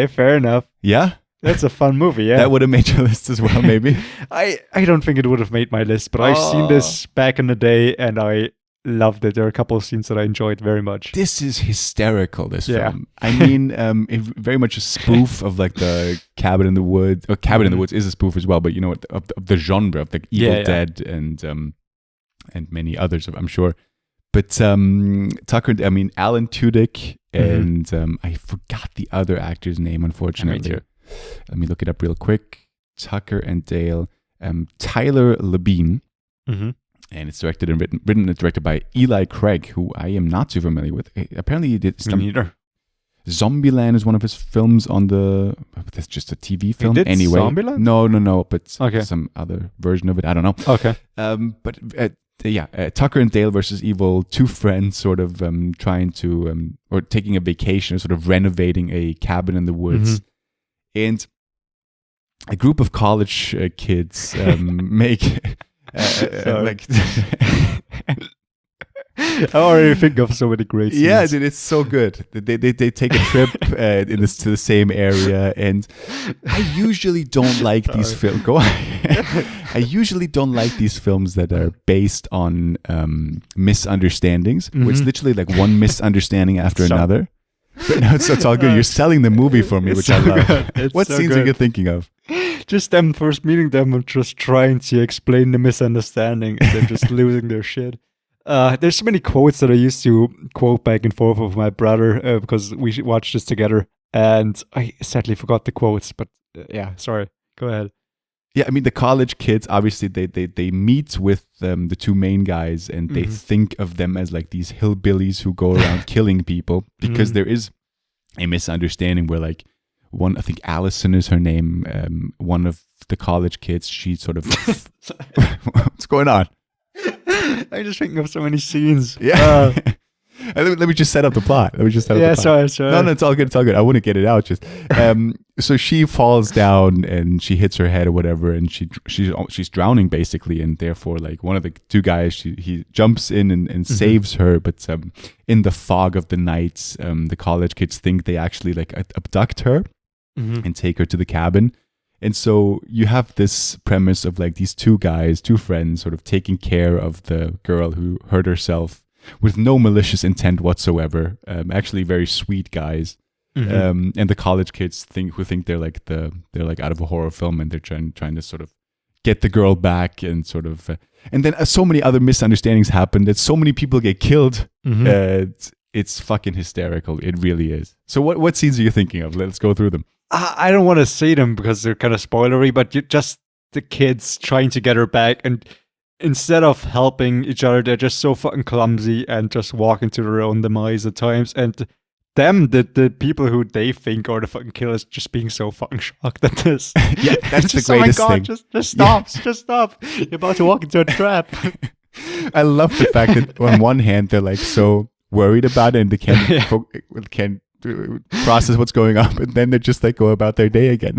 fair enough. Yeah? That's a fun movie, yeah. That would have made your list as well, maybe. I don't think it would have made my list, but I've seen this back in the day, and I loved it. There are a couple of scenes that I enjoyed very much. This is hysterical, this film. I mean, it very much a spoof of like the Cabin in the Woods. Or Cabin in the Woods is a spoof as well, but of the genre of the Evil Dead and many others, I'm sure. But Tucker, Alan Tudyk and I forgot the other actor's name, unfortunately. Let me look it up real quick. Tucker and Dale. Tyler Labine. And it's directed and written and directed by Eli Craig, who I am not too familiar with. Apparently he did Me neither. Zombieland is one of his films on the... That's just a TV film he did anyway. Zombieland? No, but some other version of it. I don't know. Okay. Tucker and Dale versus Evil, two friends sort of trying to... or taking a vacation, sort of renovating a cabin in the woods. And a group of college kids make... I already think of so many great scenes. Yeah, dude, it's so good. They take a trip to the same area, and I usually don't like these films. Go on. I usually don't like these films that are based on misunderstandings, where it's literally like one misunderstanding after another. But no, it's all good. You're selling the movie for me, which I love. What scenes are you thinking of? Just them first meeting them and just trying to explain the misunderstanding, and they're just losing their shit. There's so many quotes that I used to quote back and forth with my brother because we watched this together, and I sadly forgot the quotes. But sorry. Go ahead. Yeah, I mean, the college kids, obviously, they meet with the two main guys, and they think of them as like these hillbillies who go around killing people, because there is a misunderstanding where like one, I think Allison is her name, one of the college kids, she sort of... What's going on? I'm just thinking of so many scenes. Yeah. Let me just set up the plot. Sorry. No, it's all good. I wouldn't get it out. Just so she falls down and she hits her head or whatever, and she's drowning basically, and therefore like one of the two guys, he jumps in and saves her, but in the fog of the night, the college kids think they actually like abduct her and take her to the cabin. And so you have this premise of like these two friends sort of taking care of the girl who hurt herself with no malicious intent whatsoever. Actually very sweet guys. And the college kids think they're like out of a horror film, and they're trying to sort of get the girl back, and sort of and then so many other misunderstandings happen that so many people get killed. It's fucking hysterical. It really is. So what scenes are you thinking of? Let's go through them. I don't want to say them because they're kind of spoilery, but just the kids trying to get her back, and instead of helping each other, they're just so fucking clumsy and just walking to their own demise at times. And the people who they think are the fucking killers just being so fucking shocked at this. Yeah, that's the just, oh my greatest God, thing. Just stop, just stop. You're about to walk into a trap. I love the fact that on one hand they're like so worried about it and they can't process what's going on, but then they just like go about their day again.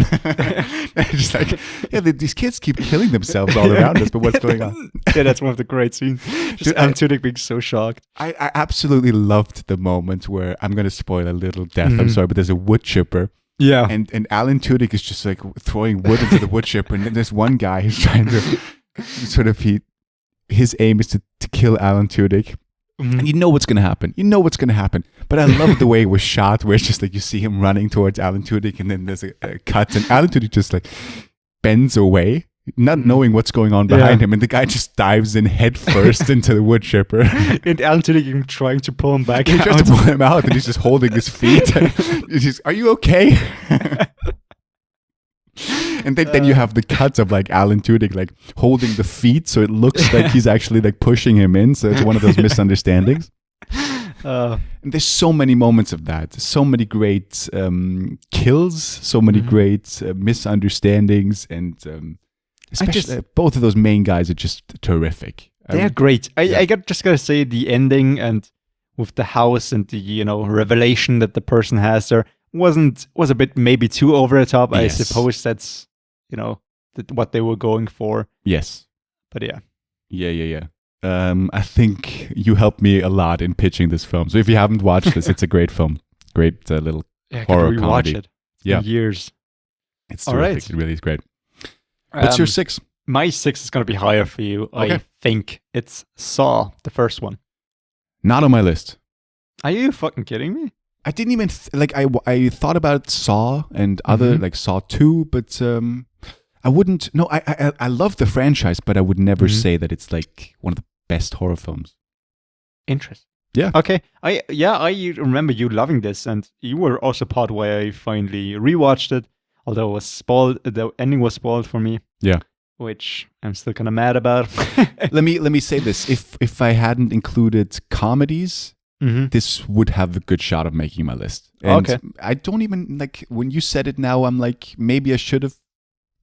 Just like, yeah, these kids keep killing themselves all around us, but what's going on? Yeah, that's one of the great scenes. Just Alan Tudyk being so shocked. I absolutely loved the moment where, I'm going to spoil a little death, I'm sorry, but there's a wood chipper. Yeah. And Alan Tudyk is just like throwing wood into the wood chipper, and then there's one guy who's trying to sort of, his aim is to kill Alan Tudyk. And you know what's going to happen. You know what's going to happen. But I love the way it was shot, where it's just like you see him running towards Alan Tudyk, and then there's a cut, and Alan Tudyk just like bends away, not knowing what's going on behind him, and the guy just dives in head first into the wood chipper. And Alan Tudyk even trying to pull him back. He tries to pull him out, and he's just holding his feet. He's just, are you okay? And then you have the cuts of like Alan Tudyk like holding the feet, so it looks like he's actually like pushing him in. So it's one of those misunderstandings. And there's so many moments of that. So many great kills, so many great misunderstandings, and especially both of those main guys are just terrific. They're great. I just gotta say, the ending and with the house and the revelation that the person has there was a bit maybe too over the top. Yes. I suppose that's what they were going for. Yes, but yeah. I think you helped me a lot in pitching this film. So if you haven't watched this, it's a great film. Great little horror comedy. It in years. It's terrific. All right. It really is great. What's your 6? My 6 is going to be higher for you. Okay. I think it's Saw, the first one. Not on my list. Are you fucking kidding me? I didn't even I thought about Saw and other like Saw 2, but I wouldn't. No, I love the franchise, but I would never say that it's like one of the best horror films. Interesting. Yeah. Okay. I remember you loving this, and you were also part why I finally rewatched it. Although it was spoiled, the ending was spoiled for me. Yeah. Which I'm still kind of mad about. Let me say this: if I hadn't included comedies, this would have a good shot of making my list. And okay. I don't even like when you said it now. I'm like, maybe I should have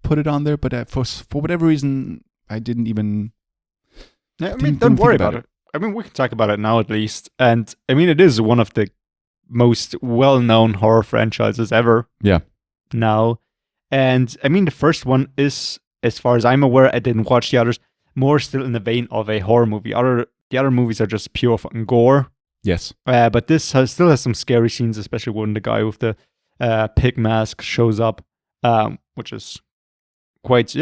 put it on there, but for whatever reason, I didn't even. Yeah, don't worry about it. I mean, we can talk about it now at least. And I mean, it is one of the most well-known horror franchises ever. Yeah. Now, and I mean, the first one is, as far as I'm aware, I didn't watch the others, more still in the vein of a horror movie. The other movies are just pure fucking gore. Yes. But this still has some scary scenes, especially when the guy with the pig mask shows up, which is quite,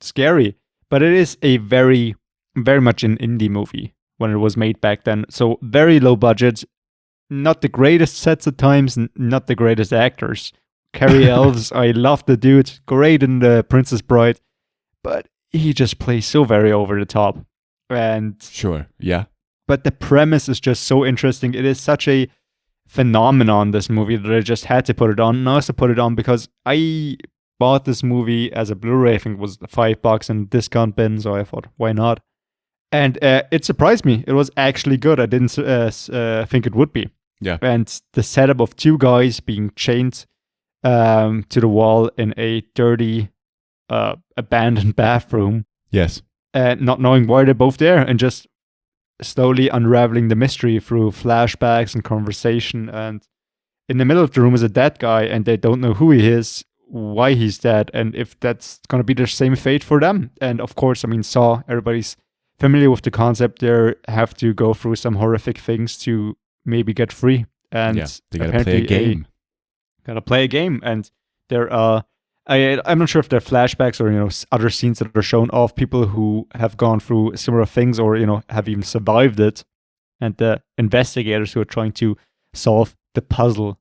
scary. But it is a very, very much an indie movie when it was made back then. So very low budget, not the greatest sets at times, not the greatest actors. Cary Elves, I love the dude, great in The Princess Bride, but he just plays so very over the top. And sure, yeah. But the premise is just so interesting. It is such a phenomenon, this movie, that I just had to put it on. And I also put it on because I bought this movie as a Blu-ray. I think it was $5 in discount bin, so I thought, why not? And it surprised me. It was actually good. I didn't think it would be. Yeah. And the setup of two guys being chained to the wall in a dirty, abandoned bathroom. Yes. Not knowing why they're both there, and just slowly unraveling the mystery through flashbacks and conversation. And in the middle of the room is a dead guy, and they don't know who he is, why he's dead, and if that's going to be the same fate for them. And of course, I mean, Saw, everybody's familiar with the concept. They have to go through some horrific things to maybe get free. And they gotta play a game. Gotta play a game. And there are, I'm not sure if they're flashbacks or, other scenes that are shown of people who have gone through similar things or, have even survived it. And the investigators who are trying to solve the puzzle.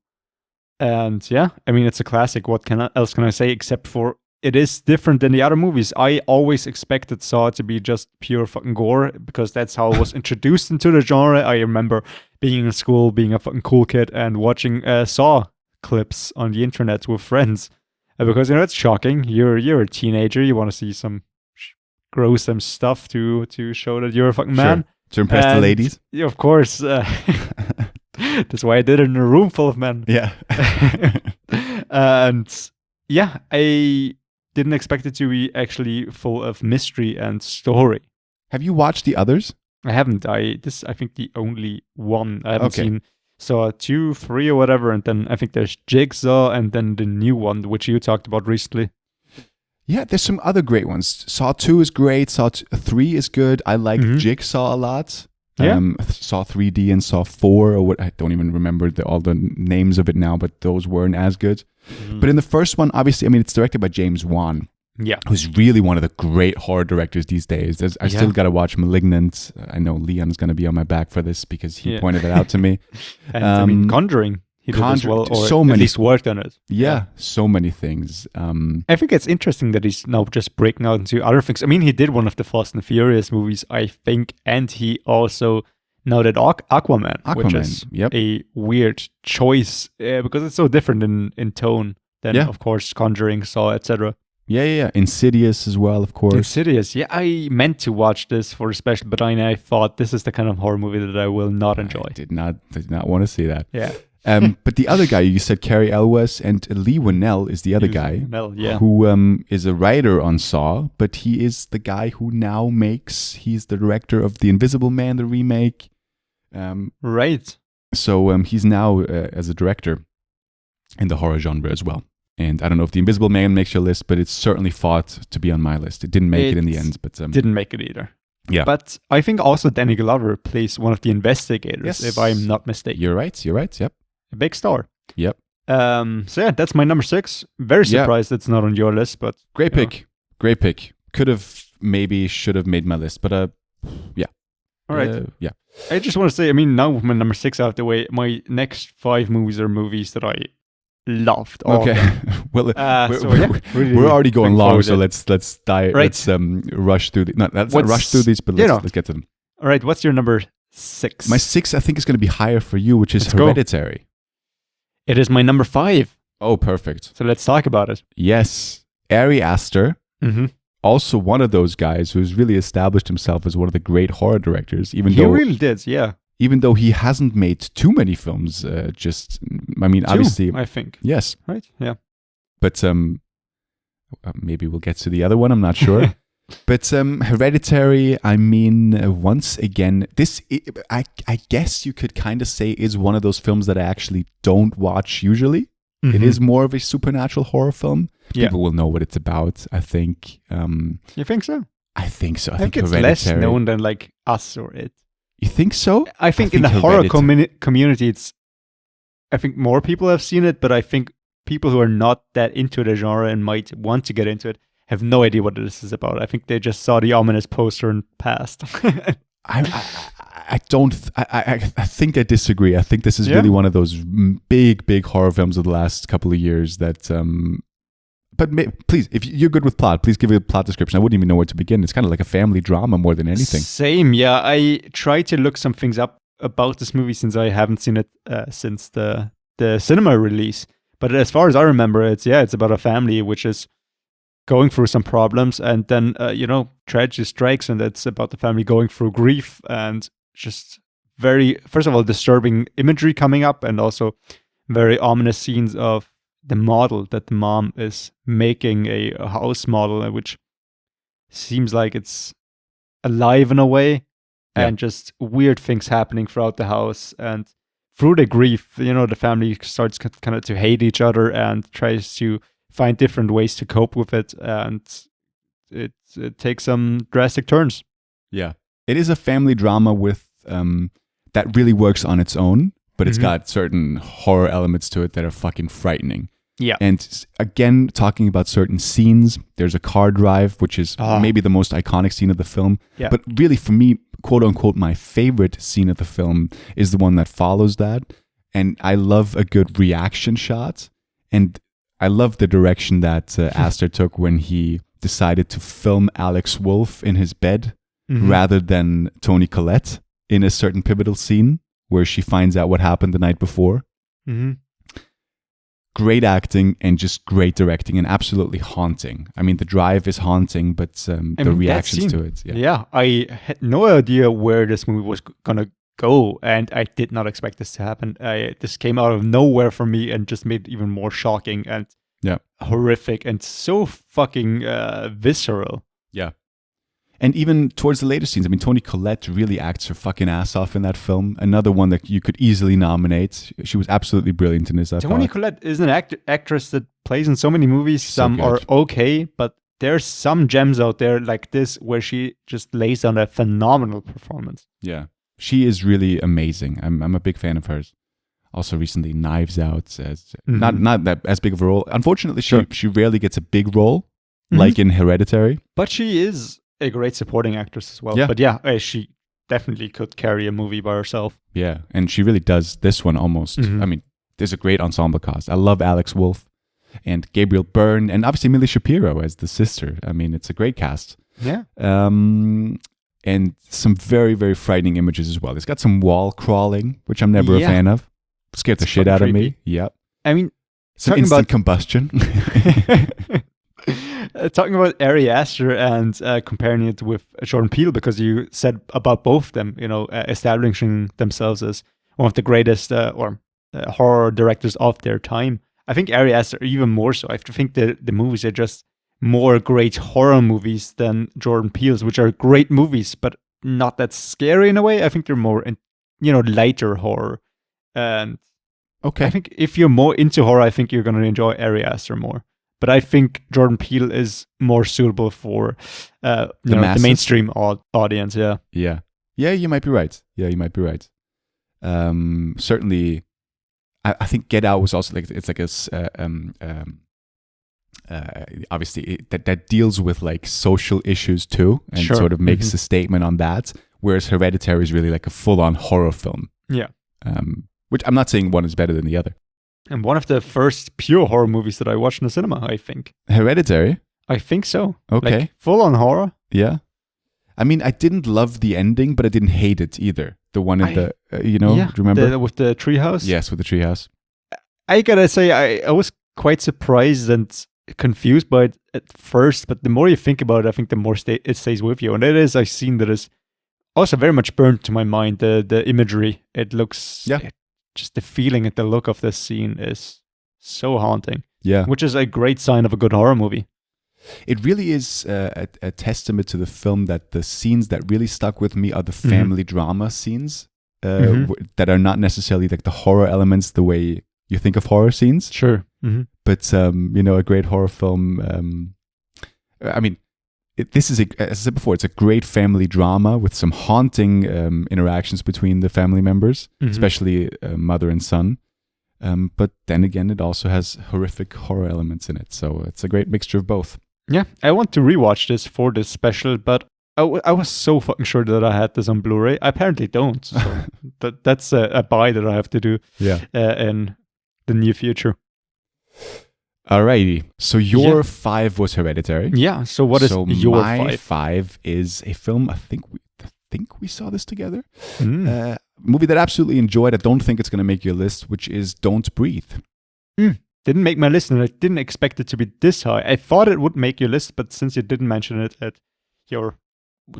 And yeah, I mean, it's a classic. What else can I say except for it is different than the other movies. I always expected Saw to be just pure fucking gore because that's how I was introduced into the genre. I remember being in school, being a fucking cool kid and watching Saw clips on the internet with friends. Because, it's shocking. You're a teenager. You want to see some gruesome stuff to show that you're a fucking man. To impress the ladies. Yeah, of course. That's why I did it in a room full of men. Yeah. And yeah, I didn't expect it to be actually full of mystery and story. Have you watched the others? I haven't. I think the only one. I haven't seen. Saw 2, 3 or whatever, and then I think there's Jigsaw, and then the new one, which you talked about recently. Yeah, there's some other great ones. Saw 2 is great. Saw 3 is good. I like Jigsaw a lot. Yeah. Saw 3D and Saw 4, or what? I don't even remember all the names of it now, but those weren't as good. But in the first one, obviously, it's directed by James Wan. Yeah. Who's really one of the great horror directors these days. I still got to watch *Malignant*. I know Leon's going to be on my back for this because he pointed it out to me. And *Conjuring*. He did as well, or so at many, least worked on it. Yeah, so many things. I think it's interesting that he's now just breaking out into other things. He did one of the Fast and Furious movies, I think, and he also now did Aquaman, which is a weird choice because it's so different in tone than, of course, *Conjuring*, *Saw*, etc. Yeah. *Insidious* as well, of course. *Insidious*, yeah. I meant to watch this for a special, but I thought this is the kind of horror movie that I will not enjoy. I did not want to see that. Yeah. But the other guy, you said Cary Elwes, and Lee Winnell is the other guy who is a writer on Saw, but he is the guy who now he's the director of The Invisible Man, the remake. Right. So he's now as a director in the horror genre as well. And I don't know if The Invisible Man makes your list, but it's certainly fought to be on my list. It didn't make it in the end, but didn't make it either. Yeah. But I think also Danny Glover plays one of the investigators, if I'm not mistaken. You're right. Yep. A big star. Yep. So yeah, that's my number 6. Very surprised it's not on your list, but great pick. Great pick. Should have made my list, but yeah. All right. Yeah. I just want to say, now with my number 6 out of the way, my next 5 movies are movies that I loved. Okay. Well, we're already going long, so let's dive. Right. Let's rush through. Let's not rush through these, but let's get to them. All right. What's your number 6? My 6, I think, is going to be higher for you, which is Hereditary. It is my number 5. Oh, perfect. So let's talk about it. Yes, Ari Aster. Also, one of those guys who's really established himself as one of the great horror directors. He really did. Yeah. Even though he hasn't made too many films, obviously, I think. Yes. Right. Yeah. But maybe we'll get to the other one. I'm not sure. But Hereditary, once again, I guess you could kind of say is one of those films that I actually don't watch usually. It is more of a supernatural horror film. Yeah. People will know what it's about, I think. You think so? I think so. I think it's Hereditary, less known than like Us or It. You think so? I think in the horror community, I think more people have seen it, but I think people who are not that into the genre and might want to get into it have no idea what this is about. I think they just saw the ominous poster and passed. I think I disagree. I think this is really one of those big horror films of the last couple of years that but please, if you're good with plot, please give a plot description. I wouldn't even know where to begin. It's kind of like a family drama more than anything. Same, yeah. I tried to look some things up about this movie since I haven't seen it since the cinema release. But as far as I remember, it's about a family which is going through some problems, and then tragedy strikes, and it's about the family going through grief and just very, first of all, disturbing imagery coming up, and also very ominous scenes of the model that the mom is making, a house model, which seems like it's alive in a way, and just weird things happening throughout the house. And through the grief, the family starts kind of to hate each other and tries to find different ways to cope with it, and it takes some drastic turns. Yeah, it is a family drama with that really works on its own, but it's got certain horror elements to it that are fucking frightening. Yeah. And again, talking about certain scenes, there's a car drive, which is maybe the most iconic scene of the film. Yeah. But really, for me, quote unquote, my favorite scene of the film is the one that follows that. And I love a good reaction shot. And I love the direction that Aster took when he decided to film Alex Wolff in his bed rather than Toni Collette in a certain pivotal scene where she finds out what happened the night before. great acting and just great directing and absolutely haunting. I mean, the drive is haunting, but the reactions to it. Yeah, I had no idea where this movie was gonna go, and I did not expect this to happen. This came out of nowhere for me and just made it even more shocking and horrific and so fucking visceral. Yeah. And even towards the later scenes, I mean, Toni Collette really acts her fucking ass off in that film. Another one that you could easily nominate. She was absolutely brilliant in this. Toni Collette is an actress that plays in so many movies. Some are okay, but there's some gems out there like this where she just lays down a phenomenal performance. Yeah, she is really amazing. I'm a big fan of hers. Also, recently, Knives Out, not that as big of a role. Unfortunately, she rarely gets a big role, like in Hereditary. But she is a great supporting actress as well. Yeah. But she definitely could carry a movie by herself. Yeah, and she really does this one almost. I mean, there's a great ensemble cast. I love Alex Wolff and Gabriel Byrne and obviously Millie Shapiro as the sister. I mean, it's a great cast. Yeah. And some very, very frightening images as well. It's got some wall crawling, which I'm never a fan of. Scared the shit out of me. Yep. I mean, some instant combustion. Talking about Ari Aster and comparing it with Jordan Peele, because you said about both of them, establishing themselves as one of the greatest horror directors of their time. I think Ari Aster even more so. I think the movies are just more great horror movies than Jordan Peele's, which are great movies, but not that scary in a way. I think they're more, lighter horror. And I think if you're more into horror, I think you're going to enjoy Ari Aster more. But I think Jordan Peele is more suitable for the mainstream audience. Yeah. Yeah. Yeah, you might be right. Certainly, I think Get Out was also obviously that deals with like social issues too, and sort of makes a statement on that. Whereas Hereditary is really like a full-on horror film. Yeah. Which I'm not saying one is better than the other. And one of the first pure horror movies that I watched in the cinema, I think. Hereditary? I think so. Okay. Like, full-on horror. Yeah. I mean, I didn't love the ending, but I didn't hate it either. The one in do you remember? With the treehouse? Yes, with the treehouse. I gotta say, I was quite surprised and confused by it at first, but the more you think about it, I think the more it stays with you. And it is a scene that is also very much burned to my mind. The imagery, it looks... Yeah. Just the feeling and the look of this scene is so haunting. Yeah. Which is a great sign of a good horror movie. It really is a testament to the film that the scenes that really stuck with me are the family drama scenes that are not necessarily like the horror elements the way you think of horror scenes. Sure. But, a great horror film. I mean, this is, as I said before, it's a great family drama with some haunting interactions between the family members, especially mother and son. But then again, it also has horrific horror elements in it. So it's a great mixture of both. Yeah, I want to rewatch this for this special, but I was so fucking sure that I had this on Blu-ray. I apparently don't. So that's a buy that I have to do in the near future. Alrighty, so your 5 was Hereditary. Yeah, so what is your my 5? 5 is a film, I think we saw this together. Movie that I absolutely enjoyed. I don't think it's going to make your list, which is Don't Breathe. Didn't make my list, and I didn't expect it to be this high. I thought it would make your list, but since you didn't mention it at your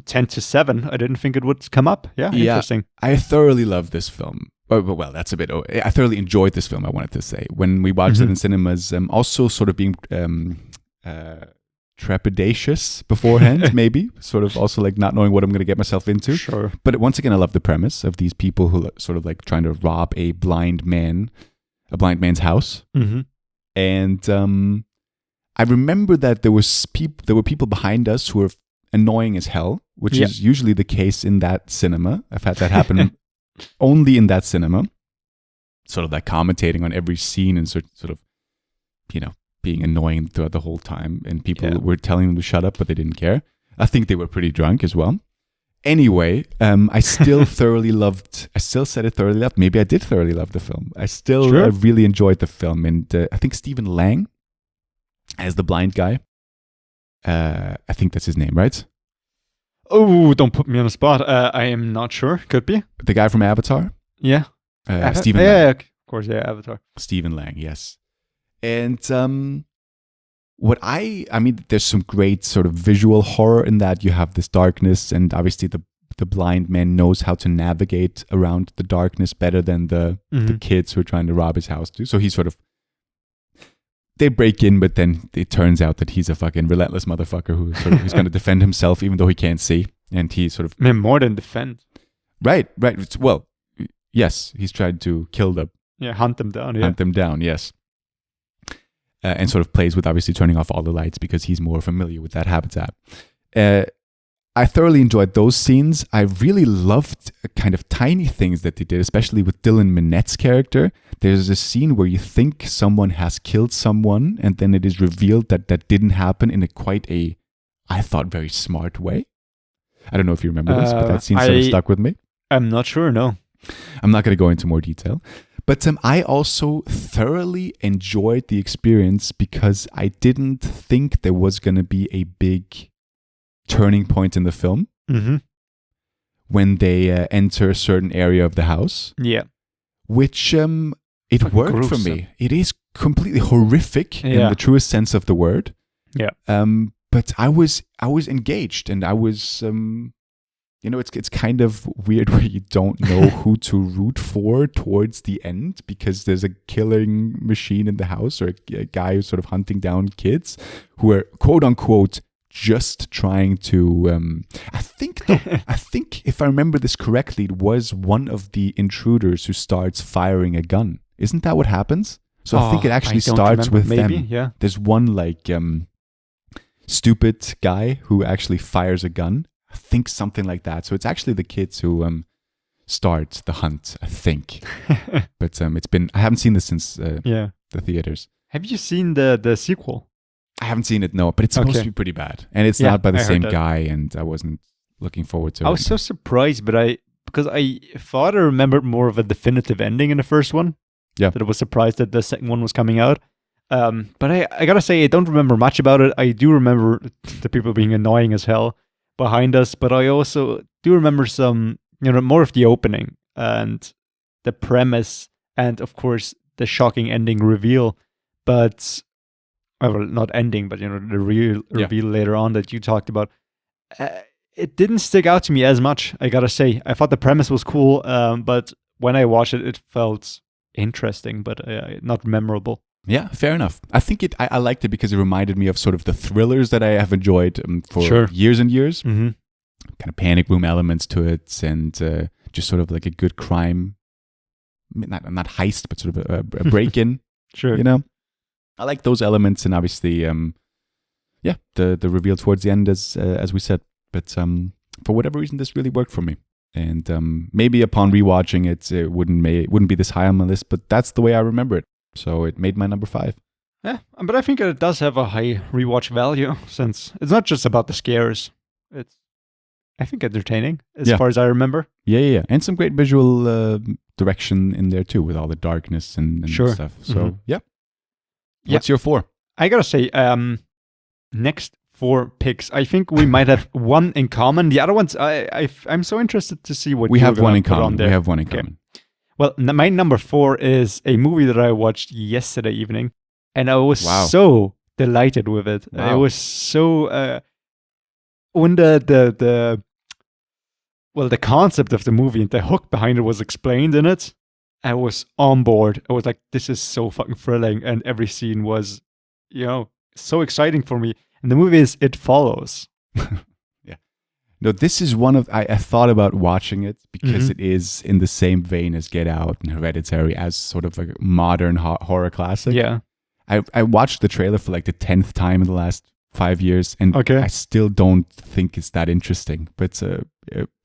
10 to 7, I didn't think it would come up. Yeah, interesting. I thoroughly love this film. Well, that's a bit... I thoroughly enjoyed this film, I wanted to say. When we watched it in cinemas, also sort of being trepidatious beforehand, maybe. Sort of also like not knowing what I'm going to get myself into. Sure. But once again, I love the premise of these people who sort of like trying to rob a blind man's house. And I remember that there were people behind us who were annoying as hell, which is usually the case in that cinema. I've had that happen only in that cinema. Sort of like commentating on every scene and sort of, being annoying throughout the whole time. And people were telling them to shut up, but they didn't care. I think they were pretty drunk as well. Anyway, I still thoroughly loved, I still said it thoroughly loved. Maybe I did thoroughly love the film. I really enjoyed the film. And I think Stephen Lang as the blind guy. I think that's his name, right? Oh, don't put me on the spot. I am not sure. Could be. The guy from Avatar? Yeah. Stephen Lang. Yeah, of course, Avatar. Stephen Lang, yes. And I mean, there's some great sort of visual horror in that. You have this darkness, and obviously the blind man knows how to navigate around the darkness better than the kids who are trying to rob his house do. So he sort of, they break in, but then it turns out that he's a fucking relentless motherfucker who's going to defend himself even though he can't see. And he sort of... More than defend. Right. Well, yes, he's tried to kill them. Yeah, hunt them down. Hunt them down, yes. And sort of plays with obviously turning off all the lights because he's more familiar with that habitat. I thoroughly enjoyed those scenes. I really loved kind of tiny things that they did, especially with Dylan Minette's character. There's a scene where you think someone has killed someone, and then it is revealed that that didn't happen in I thought, very smart way. I don't know if you remember this, but that scene sort of stuck with me. I'm not sure, no. I'm not going to go into more detail. But I also thoroughly enjoyed the experience because I didn't think there was going to be a big turning point in the film when they enter a certain area of the house. Yeah. Which it worked gruesome for me. It is completely horrific in the truest sense of the word. Yeah. But I was engaged, and I was it's kind of weird where you don't know who to root for towards the end because there's a killing machine in the house, or a guy who's sort of hunting down kids who are quote unquote just trying to I think if I remember this correctly, it was one of the intruders who starts firing a gun. Isn't that what happens? So I think it actually starts with them. Yeah. There's one like stupid guy who actually fires a gun. I think something like that. So it's actually the kids who start the hunt, I think. But I haven't seen this since the theaters. Have you seen the sequel? I haven't seen it, no, but it's supposed to be pretty bad. And it's not by the same guy, and I wasn't looking forward to it. I was so surprised, because I thought I remembered more of a definitive ending in the first one. Yeah. That I was surprised that the second one was coming out. But I gotta say, I don't remember much about it. I do remember the people being annoying as hell behind us, but I also do remember some, more of the opening and the premise, and of course the shocking ending reveal. But well, not ending, but the real reveal later on that you talked about. It didn't stick out to me as much, I gotta say. I thought the premise was cool, but when I watched it, it felt interesting, but not memorable. Yeah, fair enough. I think I liked it because it reminded me of sort of the thrillers that I have enjoyed for years and years. Mm-hmm. Kind of panic room elements to it, and just sort of like a good crime, not heist, but sort of a break-in. Sure. I like those elements, and obviously, the reveal towards the end, as we said. But for whatever reason, this really worked for me. And maybe upon rewatching it wouldn't be this high on my list, but that's the way I remember it. So it made my number 5. Yeah, but I think it does have a high rewatch value, since it's not just about the scares. It's, I think, entertaining as far as I remember. Yeah. And some great visual direction in there too, with all the darkness and stuff. So yeah. What's your 4? I gotta say, next 4 picks, I think we might have one in common. The other ones, I'm so interested to see what we have one in common. We have one in common. Well, my number 4 is a movie that I watched yesterday evening, and I was so delighted with it. It was so when the concept of the movie and the hook behind it was explained in it, I was on board. I was like, this is so fucking thrilling, and every scene was, so exciting for me. And the movie is It Follows. Yeah. No, this is one of... I thought about watching it because it is in the same vein as Get Out and Hereditary, as sort of a modern horror classic. Yeah. I watched the trailer for like the 10th time in the last 5 years, and I still don't think it's that interesting. But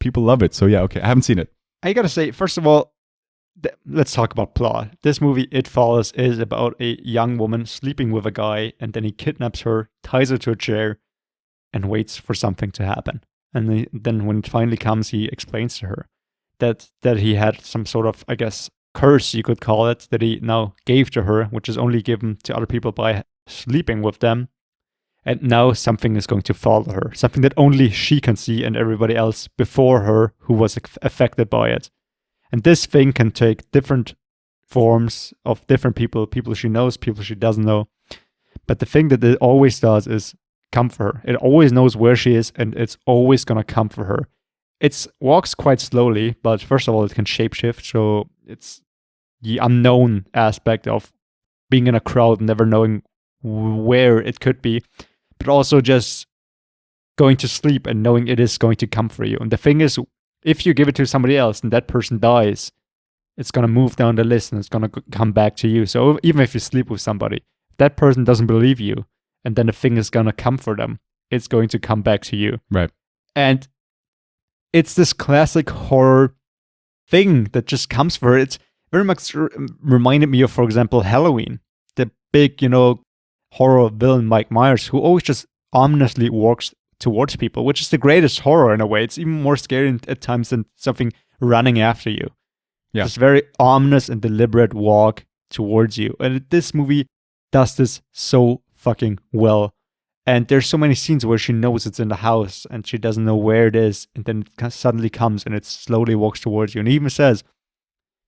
people love it, so yeah, okay. I haven't seen it. I gotta say, first of all, let's talk about plot. This movie, It Follows, is about a young woman sleeping with a guy, and then he kidnaps her, ties her to a chair, and waits for something to happen. And then when it finally comes, he explains to her that he had some sort of, I guess, curse, you could call it, that he now gave to her, which is only given to other people by sleeping with them. And now something is going to follow her, something that only she can see and everybody else before her who was affected by it. And this thing can take different forms of different people she knows, people she doesn't know. But the thing that it always does is comfort her. It always knows where she is, and it's always going to comfort her. It walks quite slowly, but first of all, it can shapeshift, so it's the unknown aspect of being in a crowd, never knowing where it could be, but also just going to sleep and knowing it is going to comfort you. And the thing is, if you give it to somebody else and that person dies, it's going to move down the list and it's going to come back to you. So even if you sleep with somebody, if that person doesn't believe you, and then the thing is going to comfort them, it's going to come back to you. Right. And it's this classic horror thing that just comes for it. It's very much reminded me of, for example, Halloween. The big, horror villain Mike Myers, who always just ominously walks towards people, which is the greatest horror in a way. It's even more scary at times than something running after you. Yeah. This very ominous and deliberate walk towards you. And this movie does this so fucking well. And there's so many scenes where she knows it's in the house and she doesn't know where it is, and then it suddenly comes and it slowly walks towards you. And it even says,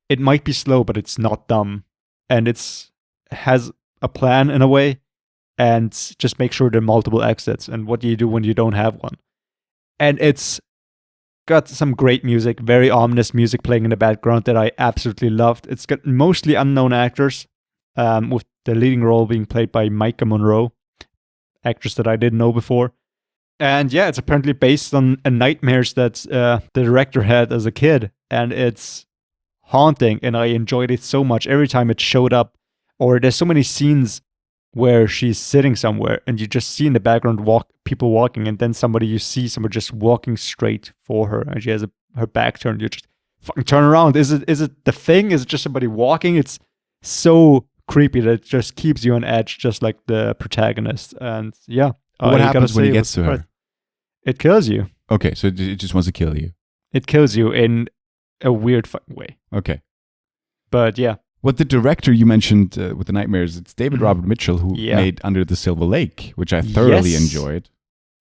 it might be slow, but it's not dumb. And it has a plan in a way, and just make sure there are multiple exits. And what do you do when you don't have one? And it's got some great music, very ominous music playing in the background that I absolutely loved. It's got mostly unknown actors, with the leading role being played by Micah Monroe, actress that I didn't know before. And yeah, it's apparently based on nightmares that the director had as a kid. And it's haunting, and I enjoyed it so much every time it showed up. Or there's so many scenes where she's sitting somewhere and you just see in the background people walking, and then you see somebody just walking straight for her, and she has her back turned. You just fucking turn around. Is it the thing? Is it just somebody walking? It's so creepy that it just keeps you on edge, just like the protagonist. And yeah, what happens when he gets to her? It kills you. Okay, so it just wants to kill you. It kills you in a weird fucking way. Okay, but yeah. What the director you mentioned with the nightmares, it's David Robert Mitchell, who made Under the Silver Lake, which I thoroughly enjoyed.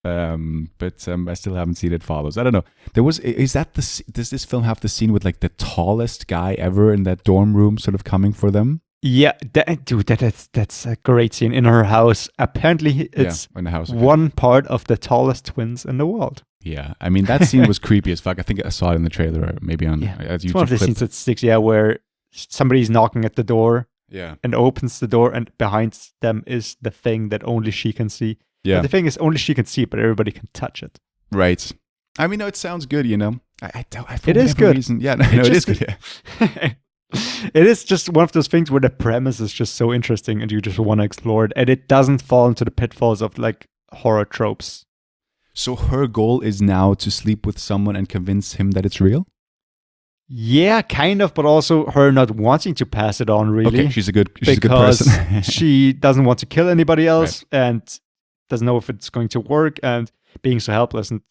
But I still haven't seen It Follows. I don't know. Does this film have the scene with like the tallest guy ever in that dorm room sort of coming for them? Yeah, that's a great scene in her house. Apparently, it's in the house. One part of the tallest twins in the world. Yeah, I mean, that scene was creepy as fuck. I think I saw it in the trailer, or maybe on it's one of the scenes that sticks, where somebody's knocking at the door and opens the door, and behind them is the thing that only she can see. Yeah. But the thing is, only she can see it, but everybody can touch it. Right. I mean, no, it sounds good, It is good. It is good. Yeah. It is just one of those things where the premise is just so interesting and you just want to explore it, and it doesn't fall into the pitfalls of like horror tropes. So her goal is now to sleep with someone and convince him that it's real? Yeah, kind of, but also her not wanting to pass it on, really. Okay, she's a good person. She doesn't want to kill anybody else, and doesn't know if it's going to work, and being so helpless. And,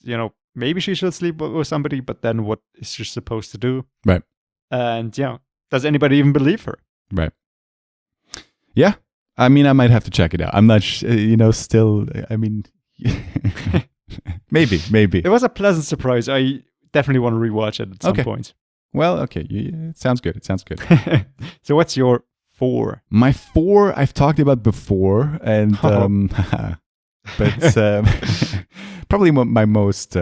maybe she should sleep with somebody, but then what is she supposed to do? Right. And, does anybody even believe her? Right. Yeah. I mean, I might have to check it out. I'm not, still, I mean, maybe. It was a pleasant surprise. I definitely want to rewatch it at some point. Well, okay. It sounds good. So what's your 4? My 4 I've talked about before, and but probably my most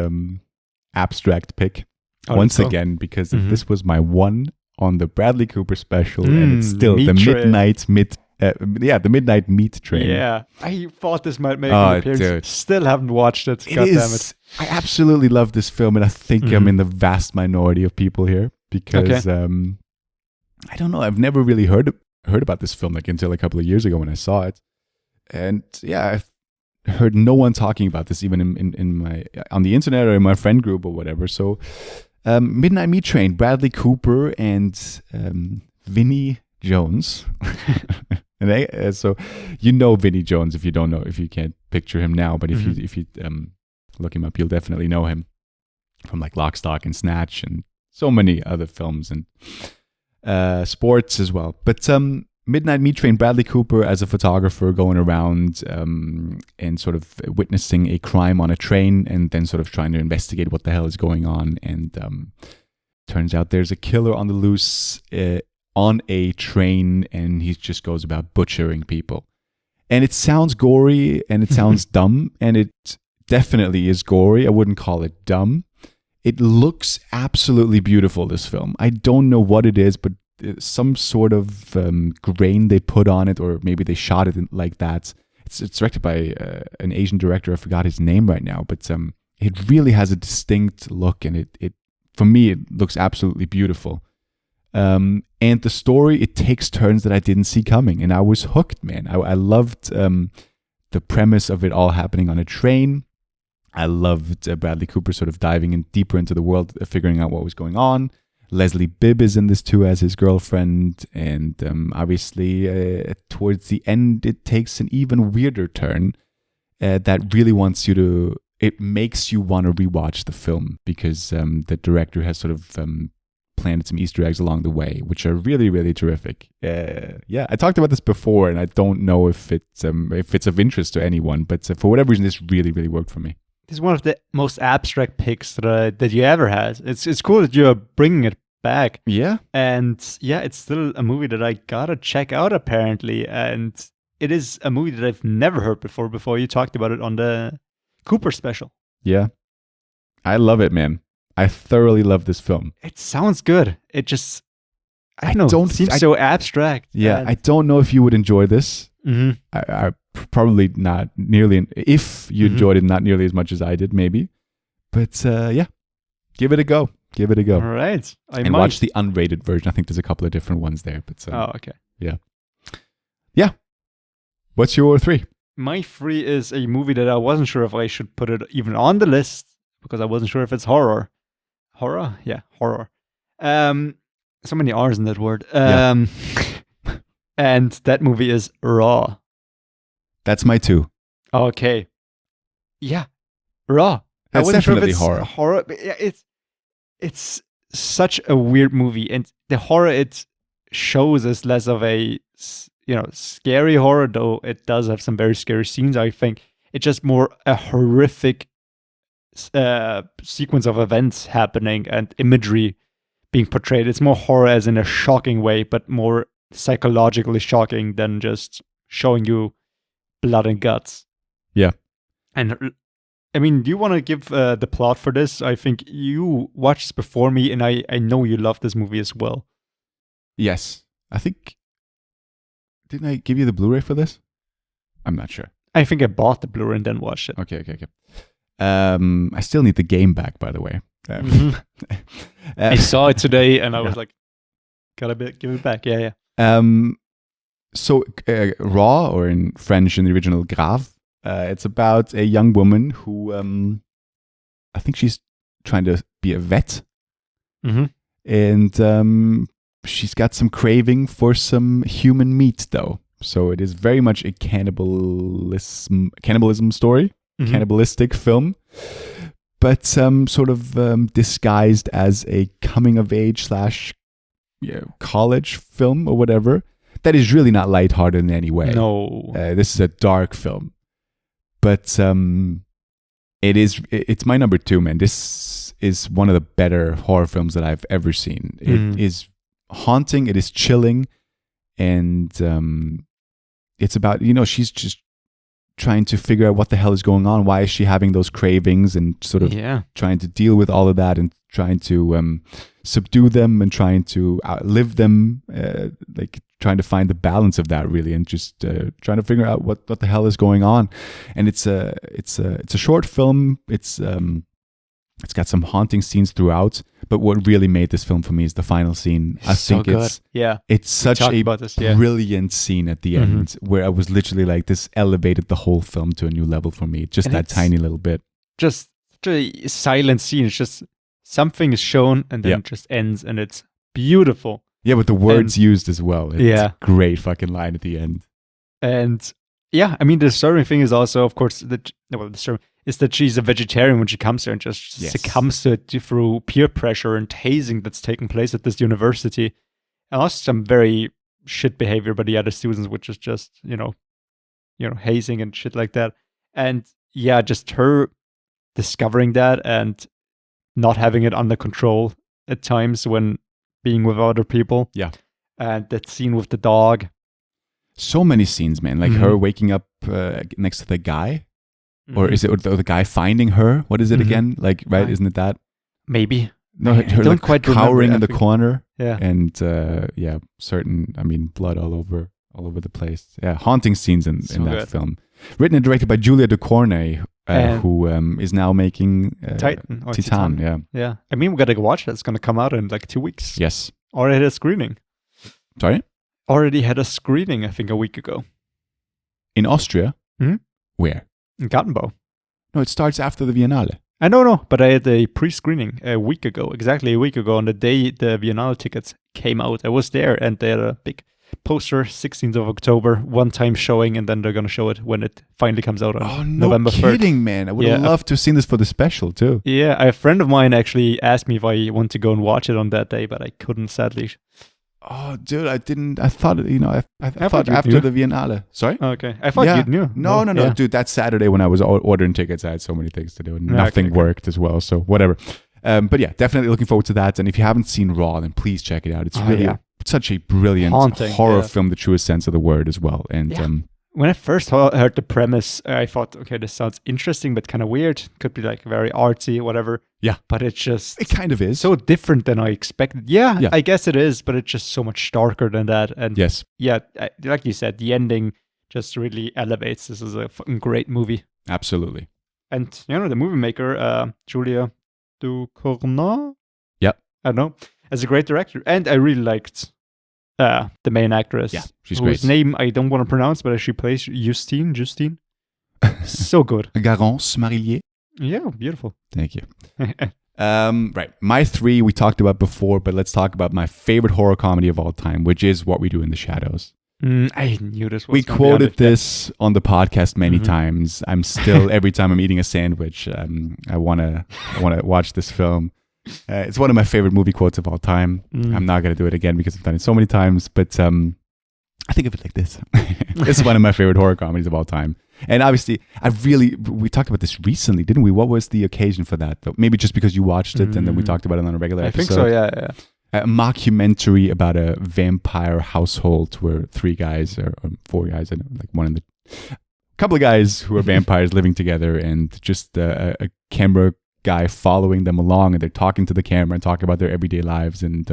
abstract pick once again, because this was my one on the Bradley Cooper special, and it's still the Midnight Meat Train. Yeah, I thought this might make an appearance. Dude. Still haven't watched it. God damn it! I absolutely love this film, and I think I'm in the vast minority of people here because I don't know. I've never really heard about this film until a couple of years ago when I saw it, and I've heard no one talking about this even in my on the internet or in my friend group or whatever. So, Midnight Meat Train, Bradley Cooper and Vinnie Jones. And so Vinnie Jones if you can't picture him now, but if you look him up, you'll definitely know him from like Lock, Stock and Snatch and so many other films and sports as well. But Midnight Meat Train, Bradley Cooper as a photographer going around and sort of witnessing a crime on a train and then sort of trying to investigate what the hell is going on. And turns out there's a killer on the loose on a train, and he just goes about butchering people. And it sounds gory, and it sounds dumb, and it definitely is gory. I wouldn't call it dumb. It looks absolutely beautiful, this film. I don't know what it is, but some sort of grain they put on it, or maybe they shot it like that. It's directed by an Asian director. I forgot his name right now, but it really has a distinct look, and it for me, it looks absolutely beautiful. And the story, it takes turns that I didn't see coming, and I was hooked, man. I loved the premise of it all happening on a train. I loved Bradley Cooper sort of diving in deeper into the world, figuring out what was going on. Leslie Bibb is in this too as his girlfriend, and obviously towards the end, it takes an even weirder turn that really wants you to. It makes you want to rewatch the film because the director has sort of planted some Easter eggs along the way, which are really, really terrific. Yeah, I talked about this before, and I don't know if it's of interest to anyone, but for whatever reason, this really, really worked for me. This is one of the most abstract picks that you ever had. It's cool that you're bringing it back. Yeah. And yeah, it's still a movie that I gotta check out apparently. And it is a movie that I've never heard before you talked about it on the Cooper special. Yeah. I love it, man. I thoroughly love this film. It sounds good. It just, I don't know, it seems so abstract. Yeah, I don't know if you would enjoy this. Mm-hmm. I probably not nearly. If you enjoyed it, not nearly as much as I did, maybe. But yeah, give it a go. Give it a go. All right, and watch the unrated version. I think there's a couple of different ones there. But oh, okay. Yeah. Yeah. What's your 3? My 3 is a movie that I wasn't sure if I should put it even on the list because I wasn't sure if it's horror. Horror? Yeah, horror. So many R's in that word. Yeah. And that movie is Raw. That's my 2. Okay. Yeah. Raw. That's definitely horror. Horror. But yeah, it's such a weird movie, and the horror it shows is less of a scary horror, though it does have some very scary scenes. I think it's just more a horrific sequence of events happening and imagery being portrayed. It's more horror as in a shocking way, but more psychologically shocking than just showing you blood and guts. Yeah. And I mean, do you want to give the plot for this? I think you watched this before me, and I know you love this movie as well. Yes. I think... Didn't I give you the Blu-ray for this? I'm not sure. I think I bought the Blu-ray and then watched it. Okay. I still need the game back, by the way. I saw it today, and I was like, gotta give it back. Yeah. So Raw, or in French in the original Grave, it's about a young woman who I think she's trying to be a vet, and she's got some craving for some human meat, though. So it is very much a cannibalism story, cannibalistic film, but sort of disguised as a coming of age / college film or whatever. That is really not lighthearted in any way. No, this is a dark film, but it's my number 2, man. This is one of the better horror films that I've ever seen. It is haunting, it is chilling, and it's about, she's just trying to figure out what the hell is going on. Why is she having those cravings, and sort of trying to deal with all of that, and trying to subdue them, and trying to outlive them, like trying to find the balance of that, really, and just trying to figure out what the hell is going on. And it's a short film. It's got some haunting scenes throughout, but what really made this film for me is the final scene. I think it's such a brilliant scene at the end, where I was literally like, this elevated the whole film to a new level for me. Just that tiny little bit. Just a silent scene. It's just something is shown and then it just ends, and it's beautiful. Yeah, but the words used as well. It's a great fucking line at the end. And yeah, I mean, the disturbing thing is also, of course, is that she's a vegetarian when she comes there, and just succumbs to it through peer pressure and hazing that's taking place at this university. And also some very shit behavior by the other students, which is just, hazing and shit like that. And yeah, just her discovering that and not having it under control at times when being with other people. Yeah. And that scene with the dog. So many scenes, man. Like her waking up next to the guy. Or is it or the guy finding her? What is it again? Like, right? Isn't it that? Maybe. No, her don't like quite cowering remember in the corner. Yeah. And blood all over the place. Yeah, haunting scenes in that good. film. Written and directed by Julia Ducournau, who is now making Titan. Yeah. Yeah. I mean, we gotta go watch it. It's gonna come out in like 2 weeks. Yes. Already had a screening. Sorry? Already had a screening, I think, a week ago. In Austria? Mhm. Where? In Gartenbau. No, it starts after the Biennale. I don't know, but I had a pre-screening exactly a week ago, on the day the Biennale tickets came out. I was there, and they had a big poster, 16th of October, one-time showing, and then they're going to show it when it finally comes out on November 3rd. No kidding, man. I would have loved to have seen this for the special, too. Yeah, a friend of mine actually asked me if I want to go and watch it on that day, but I couldn't, sadly. Oh, dude, I didn't. I thought, I thought you after knew. the Biennale. Sorry? Okay. I thought you knew. No, Yeah. dude. That Saturday when I was ordering tickets, I had so many things to do, and Okay, nothing okay. worked as well. So whatever. But yeah, definitely looking forward to that. And if you haven't seen Raw, then please check it out. It's really such a brilliant Haunting, horror yeah. film, the truest sense of the word as well. And When I first heard the premise, I thought, okay, this sounds interesting, but kind of weird. Could be like very artsy, whatever. Yeah. But it's just it kind of is. so different than I expected. Yeah, Yeah. I guess it is, but it's just so much darker than that. And Yes. yeah, like you said, the ending just really elevates. This is a fucking great movie. Absolutely. And the movie maker, Julia Ducournau, Yep. I don't know, as a great director. And I really liked the main actress. Yeah, she's whose great. name I don't want to pronounce, but she plays Justine. So good. Garance Marillier. Yeah, beautiful. Thank you. Right. My 3 we talked about before, but let's talk about my favorite horror comedy of all time, which is What We Do in the Shadows. I knew this was We gonna be on quoted it. this on the podcast many times. I'm still, every time I'm eating a sandwich, I want to watch this film. It's one of my favorite movie quotes of all time. I'm not going to do it again because I've done it so many times, but I think of it like this. This is one of my favorite horror comedies of all time. And obviously, we talked about this recently, didn't we? What was the occasion for that? Maybe just because you watched it and then we talked about it on a regular episode. I think so, yeah. A mockumentary about a vampire household where 3 guys or 4 guys, and like a couple of guys who are vampires living together, and just a camera guy following them along, and they're talking to the camera and talking about their everyday lives and